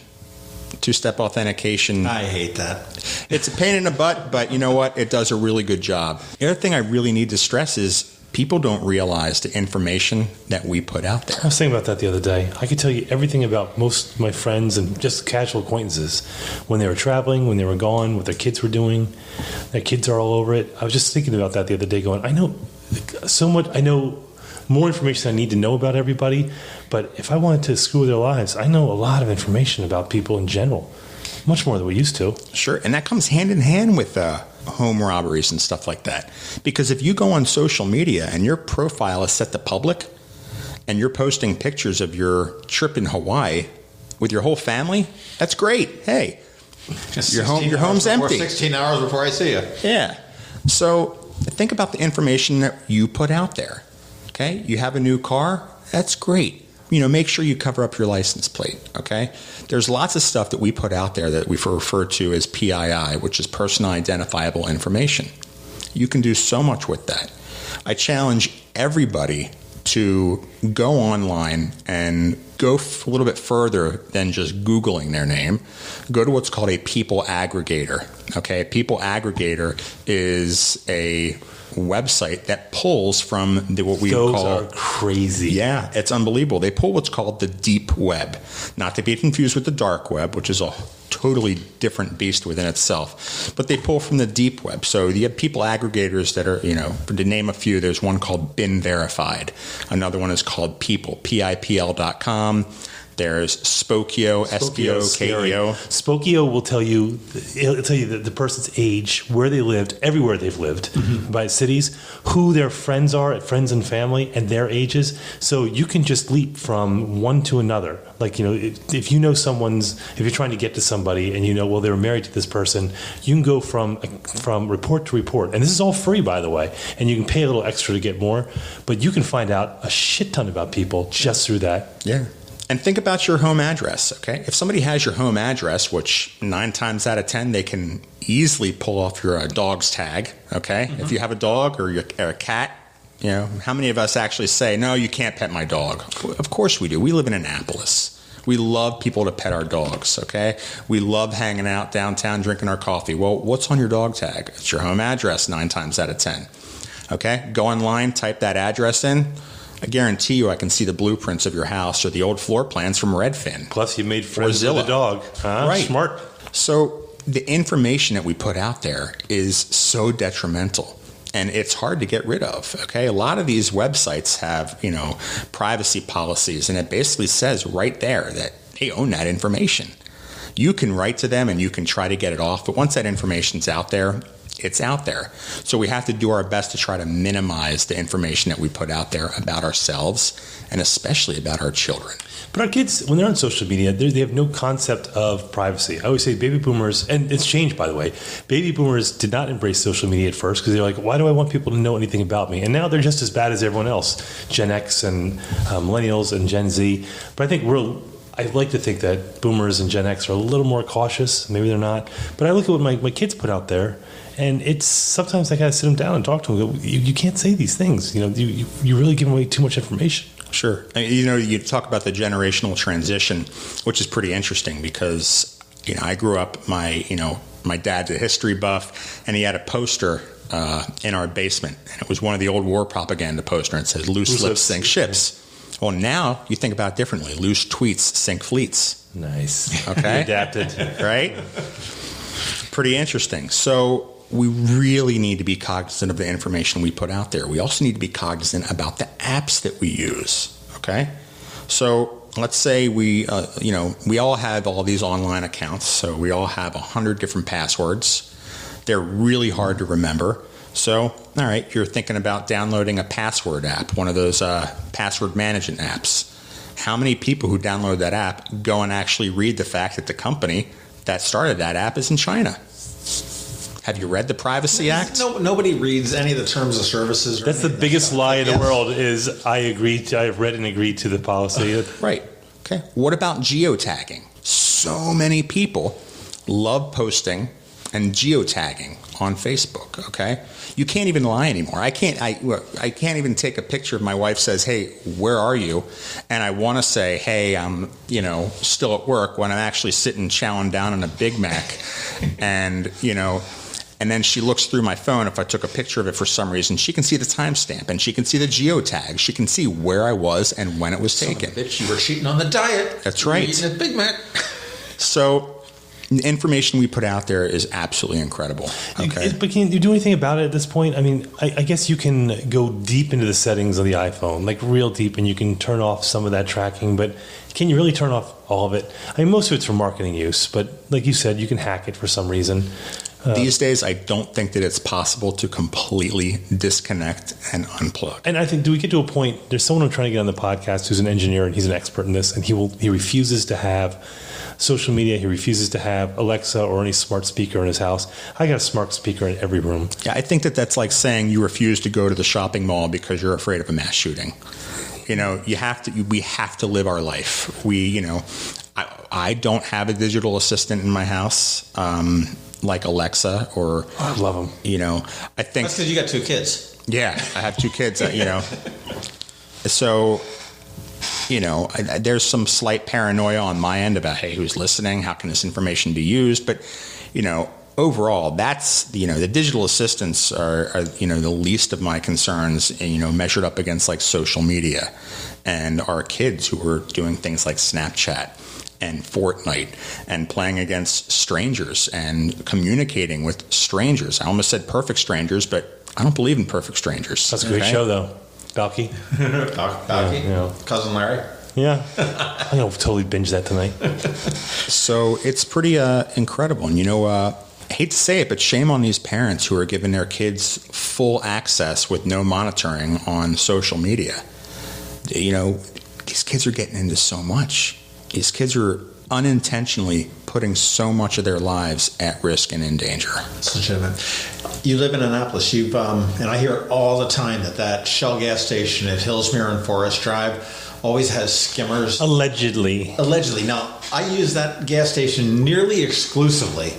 Two-step authentication. I hate that. It's a pain in the butt, but you know what? It does a really good job. The other thing I really need to stress is people don't realize the information that we put out there. I was thinking about that the other day. I could tell you everything about most of my friends and just casual acquaintances, when they were traveling, when they were gone, what their kids were doing. Their kids are all over it. I was just thinking about that the other day going, I know so much. I know more information I need to know about everybody, but if I wanted to screw their lives, I know a lot of information about people in general, much more than we used to. Sure, and that comes hand in hand with home robberies and stuff like that. Because if you go on social media and your profile is set to public and you're posting pictures of your trip in Hawaii with your whole family, that's great. Hey, your home's empty. 16 hours before I see you. Yeah. So think about the information that you put out there. Okay, you have a new car, that's great. Make sure you cover up your license plate, okay? There's lots of stuff that we put out there that we refer to as PII, which is personal identifiable information. You can do so much with that. I challenge everybody to go online and go a little bit further than just Googling their name. Go to what's called a people aggregator, okay? A people aggregator is a website that pulls from what we Those call... are crazy. Yeah, it's unbelievable. They pull what's called the deep web, not to be confused with the dark web, which is a totally different beast within itself. But they pull from the deep web. So you have people aggregators that are, to name a few, there's one called Bin Verified. Another one is called People, PIPL.com. There's Spokeo, S-P-O-K-E-O. Spokeo will tell you, it'll tell you the person's age, where they lived, everywhere they've lived, by cities, who their friends are, friends and family, and their ages. So you can just leap from one to another. Like, if you know if you're trying to get to somebody and well, they were married to this person, you can go from report to report. And this is all free, by the way. And you can pay a little extra to get more. But you can find out a shit ton about people just through that. Yeah. And think about your home address, okay? If somebody has your home address, which 9 times out of 10, they can easily pull off your dog's tag, okay? If you have a dog or a cat, how many of us actually say, no, you can't pet my dog? Of course we do. We live in Annapolis. We love people to pet our dogs, okay? We love hanging out downtown drinking our coffee. Well, what's on your dog tag? It's your home address 9 times out of 10, okay? Go online, type that address in. I guarantee you I can see the blueprints of your house or the old floor plans from Redfin. Plus you made friends with the dog. Right. Smart. So the information that we put out there is so detrimental. And it's hard to get rid of, okay? A lot of these websites have, privacy policies, and it basically says right there that they own that information. You can write to them and you can try to get it off, but once that information's out there, it's out there. So we have to do our best to try to minimize the information that we put out there about ourselves and especially about our children. But our kids, when they're on social media, they have no concept of privacy. I always say baby boomers, and it's changed, by the way, baby boomers did not embrace social media at first because they're like, why do I want people to know anything about me? And now they're just as bad as everyone else, Gen X and millennials and Gen Z. But I think I'd like to think that boomers and Gen X are a little more cautious. Maybe they're not. But I look at what my kids put out there, and it's sometimes I got to sit them down and talk to them. Go, you can't say these things. You really give away too much information. Sure. You talk about the generational transition, which is pretty interesting because, I grew up, my dad's a history buff, and he had a poster in our basement, and it was one of the old war propaganda posters, and it said, loose lips sink ships. Well, now you think about it differently. Loose tweets sink fleets. Nice. Okay. Adapted. Right? Pretty interesting. So we really need to be cognizant of the information we put out there. We also need to be cognizant about the apps that we use. Okay? So let's say we all have all these online accounts. So we all have 100 different passwords. They're really hard to remember. So, all right, you're thinking about downloading a password app, one of those password management apps. How many people who download that app go and actually read the fact that the company that started that app is in China? Have you read the Privacy Act? No, nobody reads any of the terms of services. That's the biggest lie in the world is I've read and agreed to the policy. Right. Okay. What about Geo Tagging? So many people love posting and geotagging on Facebook, okay? You can't even lie anymore. I can't even take a picture of my wife says, hey, where are you? And I want to say, hey, I'm, still at work when I'm actually sitting chowing down on a Big Mac. And, and then she looks through my phone. If I took a picture of it for some reason, she can see the timestamp and she can see the geotag. She can see where I was and when it was taken. Bitch, you were cheating on the diet. That's right. You were eating a Big Mac. So the information we put out there is absolutely incredible. Okay. But can you do anything about it at this point? I mean, I guess you can go deep into the settings of the iPhone, like real deep, and you can turn off some of that tracking, but can you really turn off all of it? I mean, most of it's for marketing use, but like you said, you can hack it for some reason. These days, I don't think that it's possible to completely disconnect and unplug. And I think, do we get to a point, there's someone I'm trying to get on the podcast who's an engineer, and he's an expert in this, and he refuses to have social media. He refuses to have Alexa or any smart speaker in his house. I got a smart speaker in every room. Yeah, I think that's like saying you refuse to go to the shopping mall because you're afraid of a mass shooting. We have to live our life. I don't have a digital assistant in my house like Alexa or... I love them. I think... That's because you got 2 kids. Yeah, I have 2 kids, So... there's some slight paranoia on my end about, hey, who's listening? How can this information be used? But, overall, that's, the digital assistants are the least of my concerns, measured up against like social media and our kids who are doing things like Snapchat and Fortnite and playing against strangers and communicating with strangers. I almost said perfect strangers, but I don't believe in perfect strangers. That's a great show, though. Balky. Balky? Cousin Larry? Yeah. I'm going to totally binge that tonight. So it's pretty incredible. And, I hate to say it, but shame on these parents who are giving their kids full access with no monitoring on social media. These kids are getting into so much. These kids are unintentionally putting so much of their lives at risk and in danger. It's legitimate. You live in Annapolis. And I hear it all the time that Shell gas station at Hillsmere and Forest Drive always has skimmers. Allegedly. Now, I use that gas station nearly exclusively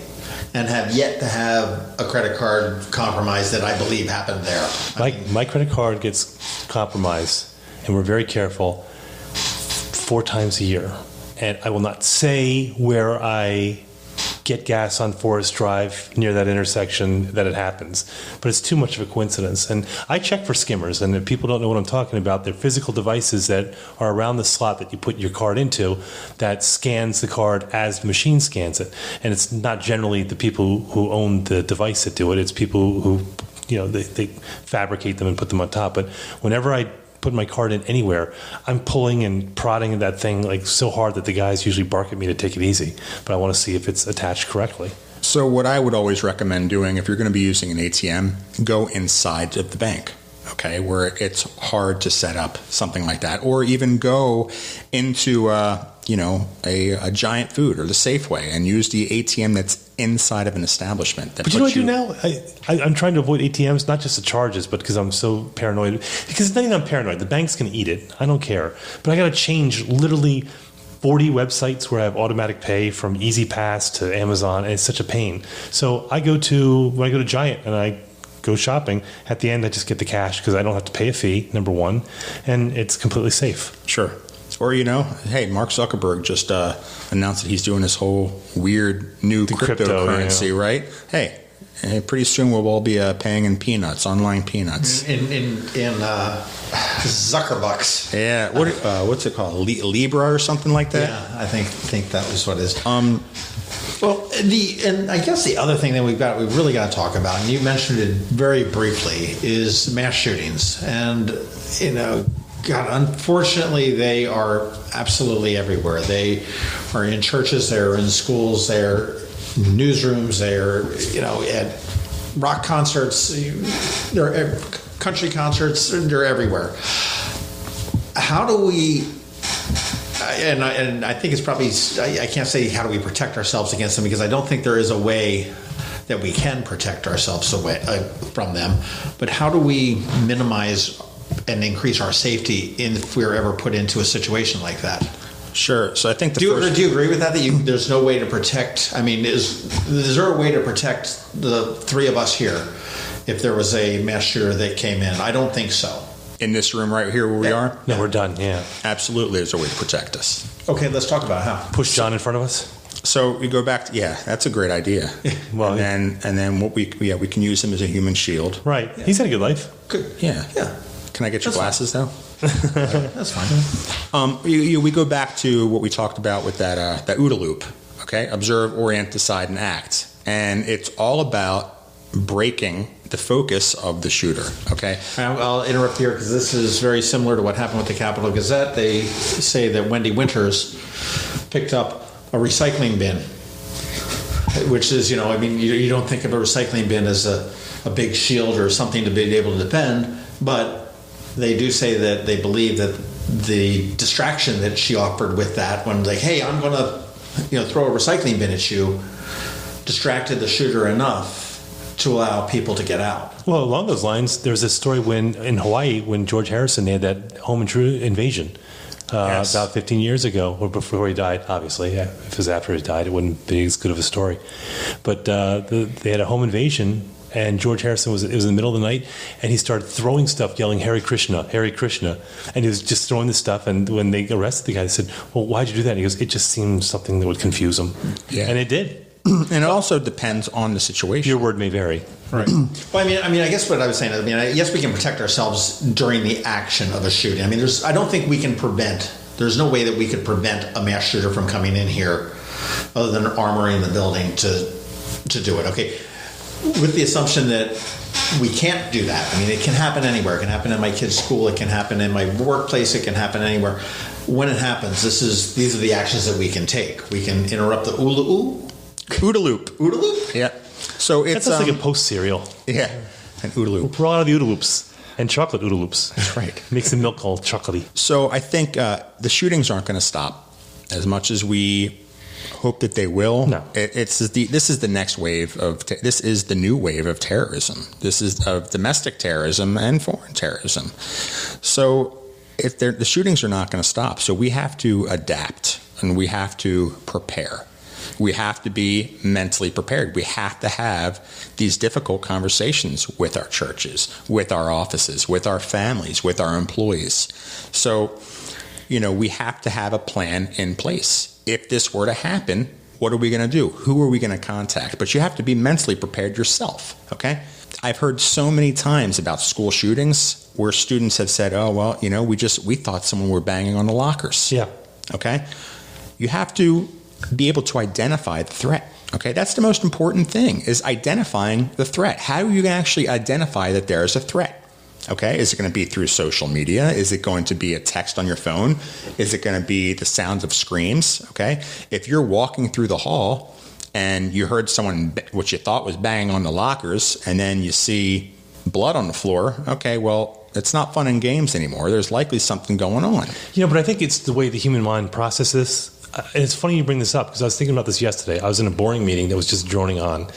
and have yet to have a credit card compromise that I believe happened there. My credit card gets compromised, and we're very careful, 4 times a year. And I will not say where I get gas on Forest Drive near that intersection that it happens, but it's too much of a coincidence. And I check for skimmers, and if people don't know what I'm talking about, they're physical devices that are around the slot that you put your card into that scans the card as the machine scans it. And it's not generally the people who own the device that do it. It's people who, they fabricate them and put them on top. But whenever I put my card in anywhere, I'm pulling and prodding that thing like so hard that the guys usually bark at me to take it easy. But I want to see if it's attached correctly. So what I would always recommend doing, if you're going to be using an ATM, go inside of the bank, okay, where it's hard to set up something like that, or even go into a giant food or the Safeway and use the ATM that's inside of an establishment. But you know what I do now? I'm trying to avoid ATMs, not just the charges, but because I'm so paranoid. Because it's not even I'm paranoid. The bank's going to eat it. I don't care. But I got to change literally 40 websites where I have automatic pay, from Easy Pass to Amazon, and it's such a pain. So when I go to Giant and I go shopping, at the end I just get the cash because I don't have to pay a fee, number one, and it's completely safe. Sure. Or, hey, Mark Zuckerberg just announced that he's doing this whole weird new cryptocurrency, right? Hey, pretty soon we'll all be paying in peanuts, online peanuts. In Zuckerbucks. Yeah. What's it called? Libra or something like that? Yeah, I think that was what it is. And I guess the other thing that we've really got to talk about, and you mentioned it very briefly, is mass shootings. And, God, unfortunately, they are absolutely everywhere. They are in churches, they're in schools, they're in newsrooms, they're, at rock concerts, they're at country concerts, they're everywhere. How do we, and I think it's probably, I can't say how do we protect ourselves against them, because I don't think there is a way that we can protect ourselves from them, but how do we minimize and increase our safety if we're ever put into a situation like that? Sure. So I think do you agree with that? There's no way to protect. I mean, is there a way to protect the 3 of us here if there was a mass shooter that came in? I don't think so. In this room right here where we are? No, we're done. Yeah. Absolutely, there's a way to protect us. Okay, let's talk about how. Push John in front of us. So we go back to, that's a great idea. Well, and then what we can use him as a human shield. Right. Yeah. He's had a good life. Good. Yeah. Can I get your glasses, though? That's fine. We go back to what we talked about with that OODA loop, okay? Observe, orient, decide, and act. And it's all about breaking the focus of the shooter, okay? I'll interrupt here because this is very similar to what happened with the Capital Gazette. They say that Wendy Winters picked up a recycling bin, which is, you don't think of a recycling bin as a big shield or something to be able to defend, but they do say that they believe that the distraction that she offered with that, when like, hey, I'm going to, throw a recycling bin at you, distracted the shooter enough to allow people to get out. Well, along those lines, there was this story in Hawaii when George Harrison had that home invasion about 15 years ago, or before he died, obviously. If it was after he died, it wouldn't be as good of a story. But they had a home invasion, and George Harrison was in the middle of the night, and he started throwing stuff, yelling, Hare Krishna, Hare Krishna. And he was just throwing this stuff, and when they arrested the guy, they said, well, why'd you do that? And he goes, it just seemed something that would confuse him. Yeah. And it did. And it also depends on the situation. Your word may vary. Right. Well, I mean, I guess what I was saying, yes, we can protect ourselves during the action of a shooting. I mean, I don't think we can prevent. There's no way that we could prevent a mass shooter from coming in here, other than armoring the building to do it. Okay, with the assumption that we can't do that. I mean, it can happen anywhere. It can happen in my kid's school. It can happen in my workplace. It can happen anywhere. When it happens, these are the actions that we can take. We can interrupt the OODA loop. Yeah. So it's like a post cereal. Yeah, an OODA loop. We're out of the OODA loops. And chocolate OODA loops. That's right. Makes the milk all chocolatey. So I think the shootings aren't going to stop as much as we hope that they will. No. This is the next wave of this is the new wave of terrorism. This is of domestic terrorism and foreign terrorism. So if the shootings are not going to stop, so we have to adapt and we have to prepare. We have to be mentally prepared. We have to have these difficult conversations with our churches, with our offices, with our families, with our employees. So, we have to have a plan in place. If this were to happen, what are we going to do? Who are we going to contact? But you have to be mentally prepared yourself, okay? I've heard so many times about school shootings where students have said, oh, well, we thought someone were banging on the lockers. Yeah. Okay? You have to be able to identify the threat. Okay, that's the most important thing, is identifying the threat. How are you going to actually identify that there is a threat? Okay, is it going to be through social media? Is it going to be a text on your phone? Is it going to be the sounds of screams? Okay, if you're walking through the hall and you heard someone, what you thought was banging on the lockers, and then you see blood on the floor, okay, well, it's not fun and games anymore. There's likely something going on. But I think it's the way the human mind processes. And it's funny you bring this up, because I was thinking about this yesterday. I was in a boring meeting that was just droning on,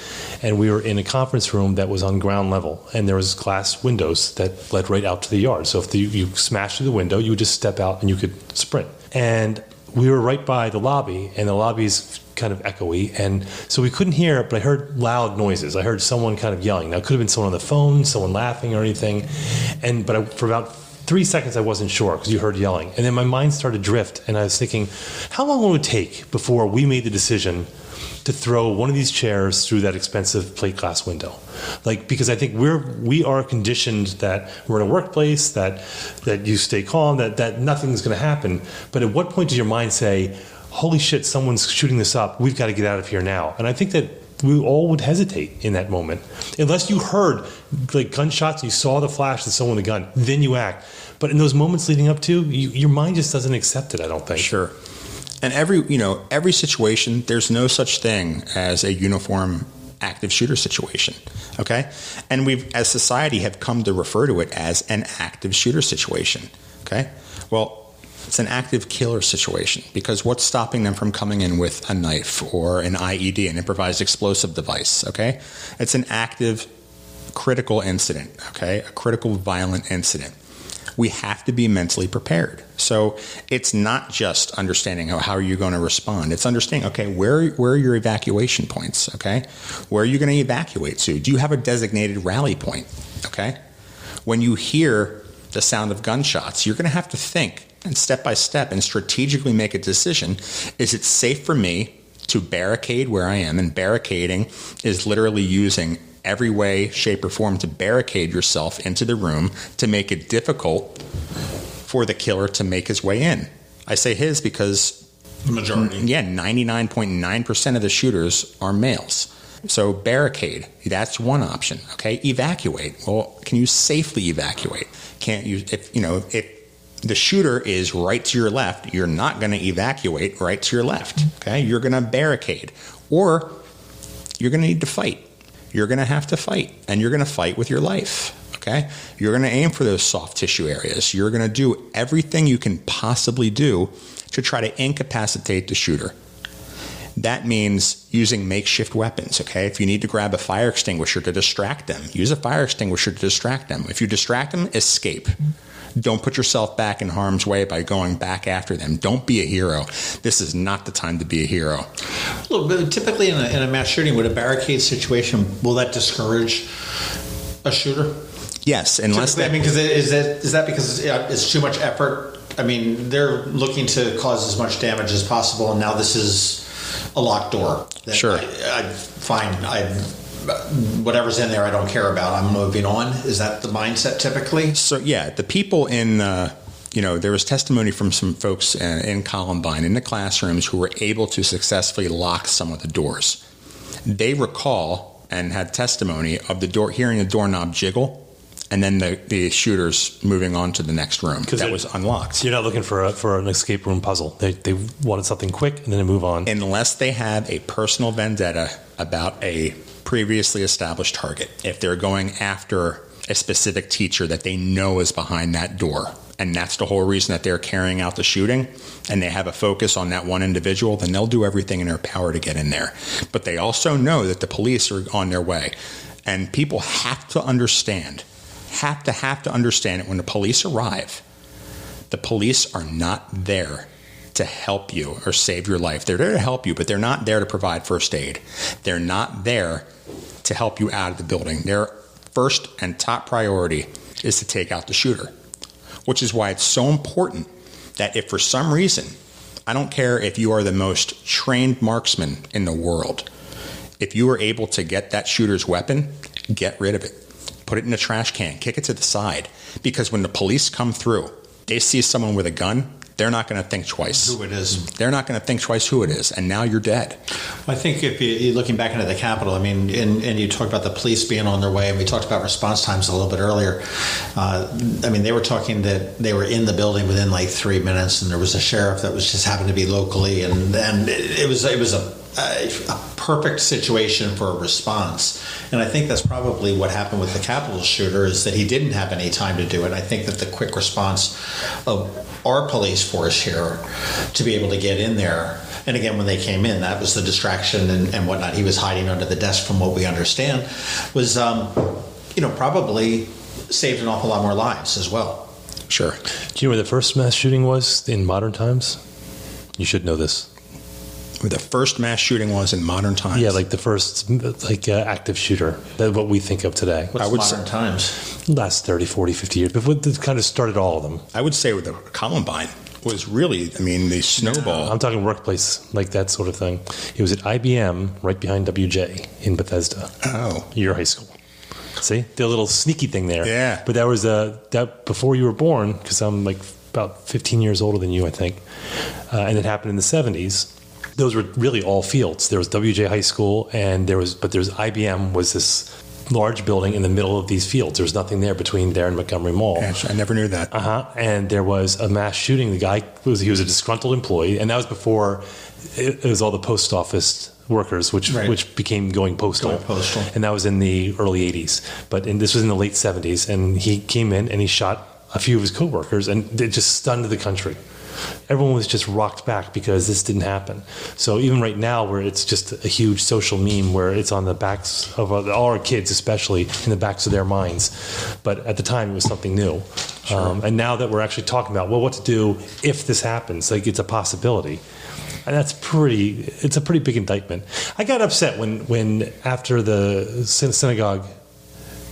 and we were in a conference room that was on ground level, and there was glass windows that led right out to the yard. So if you smashed through the window, you would just step out and you could sprint. And we were right by the lobby, and the lobby's kind of echoey, and so we couldn't hear it, but I heard loud noises. I heard someone kind of yelling. Now, it could have been someone on the phone, someone laughing or anything, but for about 3 seconds, I wasn't sure, because you heard yelling. And then my mind started to drift, and I was thinking, how long will it take before we made the decision to throw one of these chairs through that expensive plate glass window? Because I think we are conditioned that we're in a workplace, that you stay calm, that nothing's going to happen. But at what point does your mind say, holy shit, someone's shooting this up, we've got to get out of here now? And I think that we all would hesitate in that moment. Unless you heard gunshots, you saw the flash of someone with a gun, then you act. But in those moments leading up to, your mind just doesn't accept it, I don't think. Sure. And every situation, there's no such thing as a uniform active shooter situation, okay? And we've, as society, have come to refer to it as an active shooter situation, okay? Well, it's an active killer situation, because what's stopping them from coming in with a knife or an IED, an improvised explosive device, okay? It's an active critical incident, okay? A critical violent incident. We have to be mentally prepared. So it's not just understanding how are you going to respond. It's understanding, okay, where are your evacuation points, okay? Where are you going to evacuate to? Do you have a designated rally point, okay? When you hear the sound of gunshots, you're going to have to think, and step by step, and strategically make a decision. Is it safe for me to barricade where I am? And barricading is literally using every way, shape, or form to barricade yourself into the room to make it difficult for the killer to make his way in. I say his because the majority. 99.9% of the shooters are males. So barricade, that's one option. Okay, evacuate. Well, can you safely evacuate? Can't you? If the shooter is right to your left, you're not going to evacuate right to your left. Okay, you're going to barricade, or you're going to need to fight. You're going to have to fight, and you're going to fight with your life. Okay, you're going to aim for those soft tissue areas. You're going to do everything you can possibly do to try to incapacitate the shooter. That means using makeshift weapons, okay? If you need to grab a fire extinguisher to distract them, use a fire extinguisher to distract them. If you distract them, escape. Don't put yourself back in harm's way by going back after them. Don't be a hero. This is not the time to be a hero. Well, but typically in a mass shooting, with a barricade situation, will that discourage a shooter? Yes, unless because is that because it's too much effort? I mean, they're looking to cause as much damage as possible, and now this is a locked door. Sure. Whatever's in there, I don't care about. I'm moving on. Is that the mindset typically? So yeah, the people in, there was testimony from some folks in Columbine in the classrooms who were able to successfully lock some of the doors. They recall and had testimony of the door, hearing the doorknob jiggle, and then the shooters moving on to the next room that was unlocked. You're not looking for an escape room puzzle. They wanted something quick, and then they move on. Unless they had a personal vendetta about a previously established target. If they're going after a specific teacher that they know is behind that door, and that's the whole reason that they're carrying out the shooting, and they have a focus on that one individual, then they'll do everything in their power to get in there. But they also know that the police are on their way. And people have to understand that when the police arrive, the police are not there to help you or save your life. They're there to help you, but they're not there to provide first aid. They're not there to help you out of the building. Their first and top priority is to take out the shooter, which is why it's so important that if for some reason, I don't care if you are the most trained marksman in the world, if you are able to get that shooter's weapon, get rid of it. Put it in a trash can, kick it to the side, because when the police come through, they see someone with a gun, they're not going to think twice. Who it is. They're not going to think twice who it is, and now you're dead. I think if you're looking back into the Capitol, I mean, and you talked about the police being on their way, and we talked about response times a little bit earlier. They were talking that they were in the building within like 3 minutes, and there was a sheriff that was just happened to be locally, and it was a perfect situation for a response. And I think that's probably what happened with the Capitol shooter, is that he didn't have any time to do it. I think that the quick response of our police force here to be able to get in there, and again, when they came in, that was the distraction and whatnot. He was hiding under the desk, from what we understand, was probably saved an awful lot more lives as well. Sure. Do you know where the first mass shooting was in modern times? You should know this. Where the first mass shooting was in modern times? Yeah, like the first active shooter, what we think of today. What's modern times? Last 30, 40, 50 years. But what kind of started all of them? I would say with the Columbine was really, the snowball. I'm talking workplace, like that sort of thing. It was at IBM, right behind WJ in Bethesda. Oh. Your high school. See? The little sneaky thing there. Yeah. But that was that before you were born, because I'm like about 15 years older than you, I think. And it happened in the 70s. Those were really all fields. There was WJ High School, and there's IBM was this large building in the middle of these fields. There was nothing there between there and Montgomery Mall. Gosh, I never knew that. And there was a mass shooting. The guy was a disgruntled employee, and that was before it was all the post office workers, which became going postal. And that was in the early 80s. This was in the late 70s, and he came in and he shot a few of his coworkers, and it just stunned the country. Everyone was just rocked back because this didn't happen. So even right now, where it's just a huge social meme, where it's on the backs of all our kids, especially in the backs of their minds. But at the time, it was something new. Sure. And now that we're actually talking about, what to do if this happens, like it's a possibility. And it's a pretty big indictment. I got upset when after the synagogue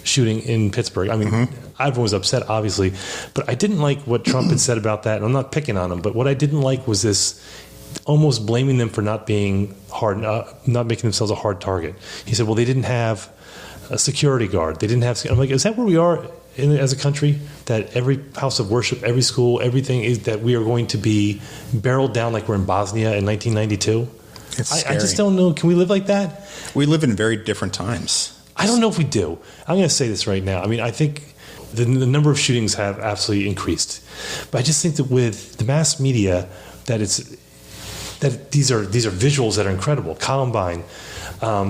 shooting in Pittsburgh. Everyone was upset, obviously, but I didn't like what Trump had said about that. And I'm not picking on him, but what I didn't like was this almost blaming them for not being hard, not making themselves a hard target. He said, well, they didn't have a security guard. They didn't have. I'm like, is that where we are as a country? That every house of worship, every school, everything is that we are going to be barreled down like we're in Bosnia in 1992? I just don't know. Can we live like that? We live in very different times. I don't know if we do. I'm going to say this right now. I think the number of shootings have absolutely increased, but I just think that with the mass media, that these are visuals that are incredible. Columbine,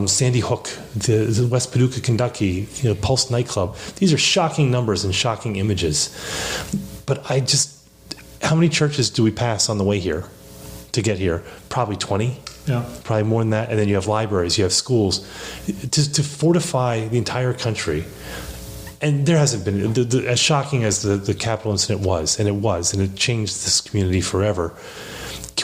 Sandy Hook, the West Paducah, Kentucky, Pulse nightclub. These are shocking numbers and shocking images. But how many churches do we pass on the way here to get here? Probably 20. Yeah, probably more than that. And then you have libraries, you have schools, to fortify the entire country. And there hasn't been, as shocking as the Capitol incident was, and it changed this community forever.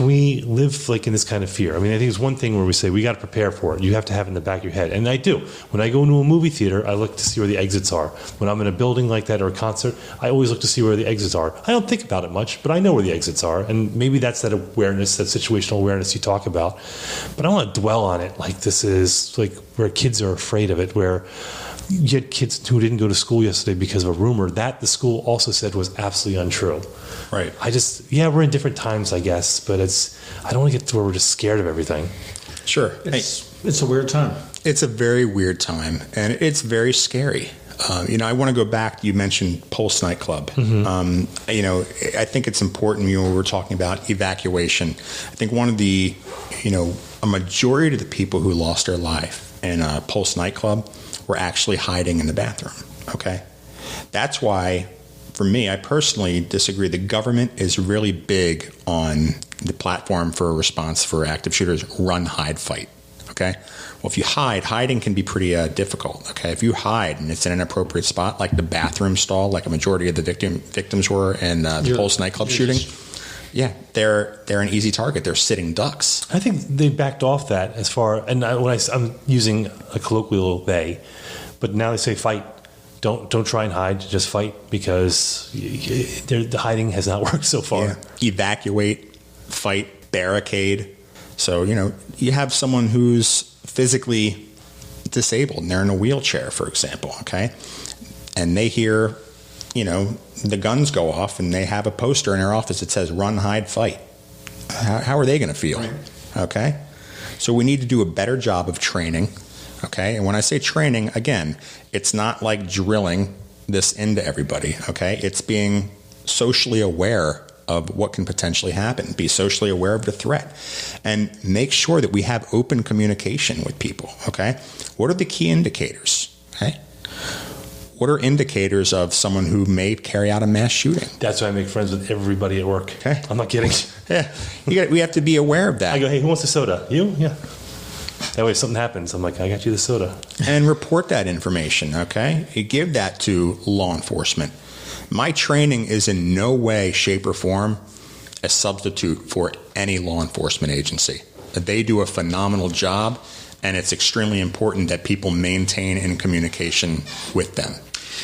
can we live like in this kind of fear? I mean, I think it's one thing where we say we got to prepare for it. You have to have it in the back of your head. And I do. When I go into a movie theater, I look to see where the exits are. When I'm in a building like that or a concert, I always look to see where the exits are. I don't think about it much, but I know where the exits are. And maybe that's that awareness, that situational awareness you talk about. But I don't want to dwell on it like this is like where kids are afraid of it, where you had kids who didn't go to school yesterday because of a rumor that the school also said was absolutely untrue. Right. We're in different times, I guess, but I don't want to get to where we're just scared of everything. Sure. It's a weird time. It's a very weird time, and it's very scary. I want to go back. You mentioned Pulse nightclub. Mm-hmm. I think it's important. We were talking about evacuation. I think one of the, a majority of the people who lost their life in Pulse nightclub were actually hiding in the bathroom. Okay, that's why, for me, I personally disagree. The government is really big on the platform for a response for active shooters: run, hide, fight. Okay. Well, if you hiding can be pretty difficult. Okay. If you hide and it's in an appropriate spot, like the bathroom stall, like a majority of the victims were in the Pulse nightclub shooting, yeah, they're an easy target. They're sitting ducks. I think they backed off that as far, and I'm using a colloquial they, but now they say fight. Don't try and hide. Just fight, because the hiding has not worked so far. Yeah. Evacuate, fight, barricade. So, you have someone who's physically disabled and they're in a wheelchair, for example, okay? And they hear, the guns go off and they have a poster in their office that says run, hide, fight. How are they going to feel? Right. Okay? So we need to do a better job of training, okay? And when I say training, again, it's not like drilling this into everybody, okay? It's being socially aware of what can potentially happen. Be socially aware of the threat, and make sure that we have open communication with people. Okay, what are the key indicators? Okay, what are indicators of someone who may carry out a mass shooting? That's why I make friends with everybody at work. Okay, I'm not kidding. Yeah, we have to be aware of that. I go, hey, who wants a soda? You? Yeah. That way, if something happens, I'm like, I got you the soda. And report that information. Okay, you give that to law enforcement. My training is in no way, shape, or form a substitute for any law enforcement agency. They do a phenomenal job, and it's extremely important that people maintain in communication with them.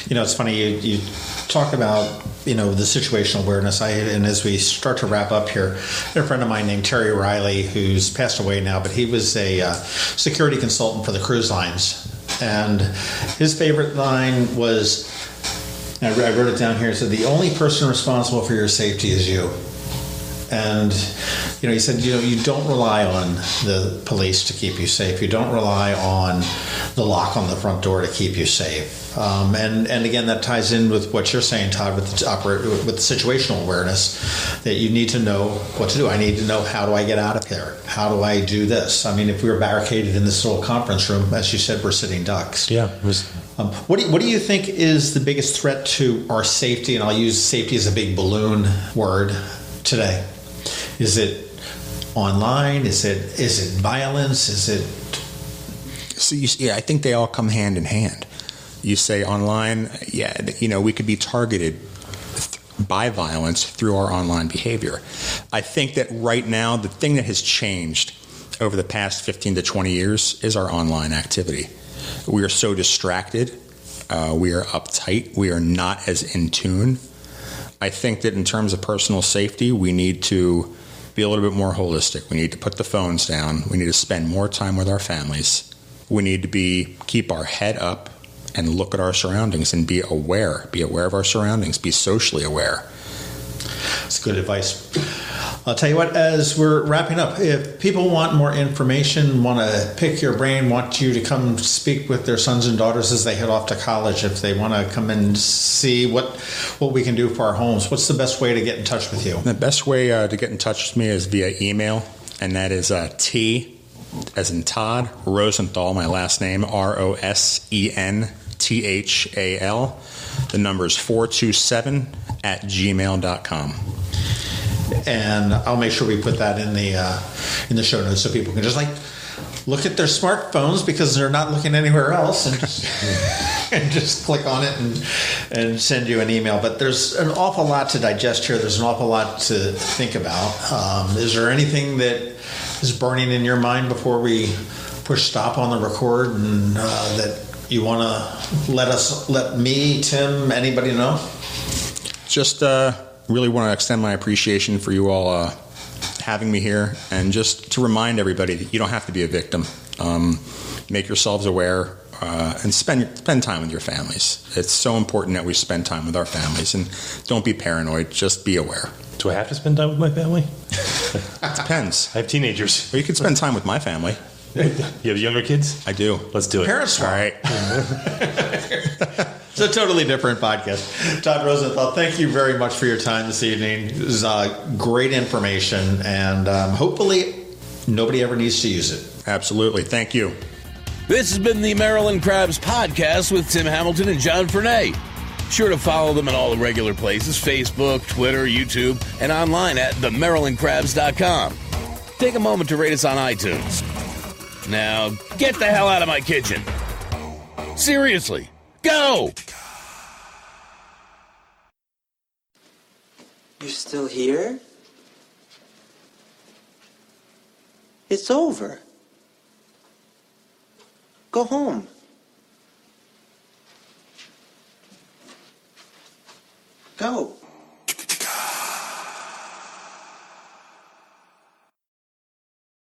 It's funny, you talk about, the situational awareness. And as we start to wrap up here, a friend of mine named Terry Riley, who's passed away now, but he was a security consultant for the cruise lines. And his favorite line was, I wrote it down here. It said, the only person responsible for your safety is you. And, he said, you don't rely on the police to keep you safe. You don't rely on the lock on the front door to keep you safe. And again, that ties in with what you're saying, Todd, with the situational awareness, that you need to know what to do. I need to know, how do I get out of here? How do I do this? I mean, if we were barricaded in this little conference room, as you said, we're sitting ducks. Yeah. What do you think is the biggest threat to our safety? And I'll use safety as a big balloon word today. Is it online? Is it violence? Is it? So I think they all come hand in hand. You say online, we could be targeted by violence through our online behavior. I think that right now, the thing that has changed over the past 15 to 20 years is our online activity. We are so distracted. We are uptight. We are not as in tune. I think that in terms of personal safety, we need to be a little bit more holistic. We need to put the phones down. We need to spend more time with our families. We need to keep our head up and look at our surroundings and be aware of our surroundings, be socially aware. That's good advice. I'll tell you what, as we're wrapping up, if people want more information, want to pick your brain, want you to come speak with their sons and daughters as they head off to college, if they want to come and see what we can do for our homes, what's the best way to get in touch with you? The best way to get in touch with me is via email, and that is T, as in Todd, Rosenthal, my last name, ROSENTHAL. The number is 427@gmail.com. And I'll make sure we put that in the show notes so people can just look at their smartphones because they're not looking anywhere else, and just click on it and send you an email. But there's an awful lot to digest here. There's an awful lot to think about. Is there anything that is burning in your mind before we push stop on the record, and that you want to let me, Tim, anybody know? Just really want to extend my appreciation for you all having me here, and just to remind everybody that you don't have to be a victim. Make yourselves aware and spend time with your families. It's so important that we spend time with our families, and don't be paranoid. Just be aware. Do I have to spend time with my family? It depends. I have teenagers. Or you could spend time with my family. You have younger kids? I do. Let's do it. Parents, all right. It's a totally different podcast. Todd Rosenthal, thank you very much for your time this evening. It was great information, and hopefully nobody ever needs to use it. Absolutely. Thank you. This has been the Maryland Crabs Podcast with Tim Hamilton and John Fernay. Sure to follow them in all the regular places, Facebook, Twitter, YouTube, and online at themarylandcrabs.com. Take a moment to rate us on iTunes. Now, get the hell out of my kitchen. Seriously, go! You're still here? It's over. Go home. Go.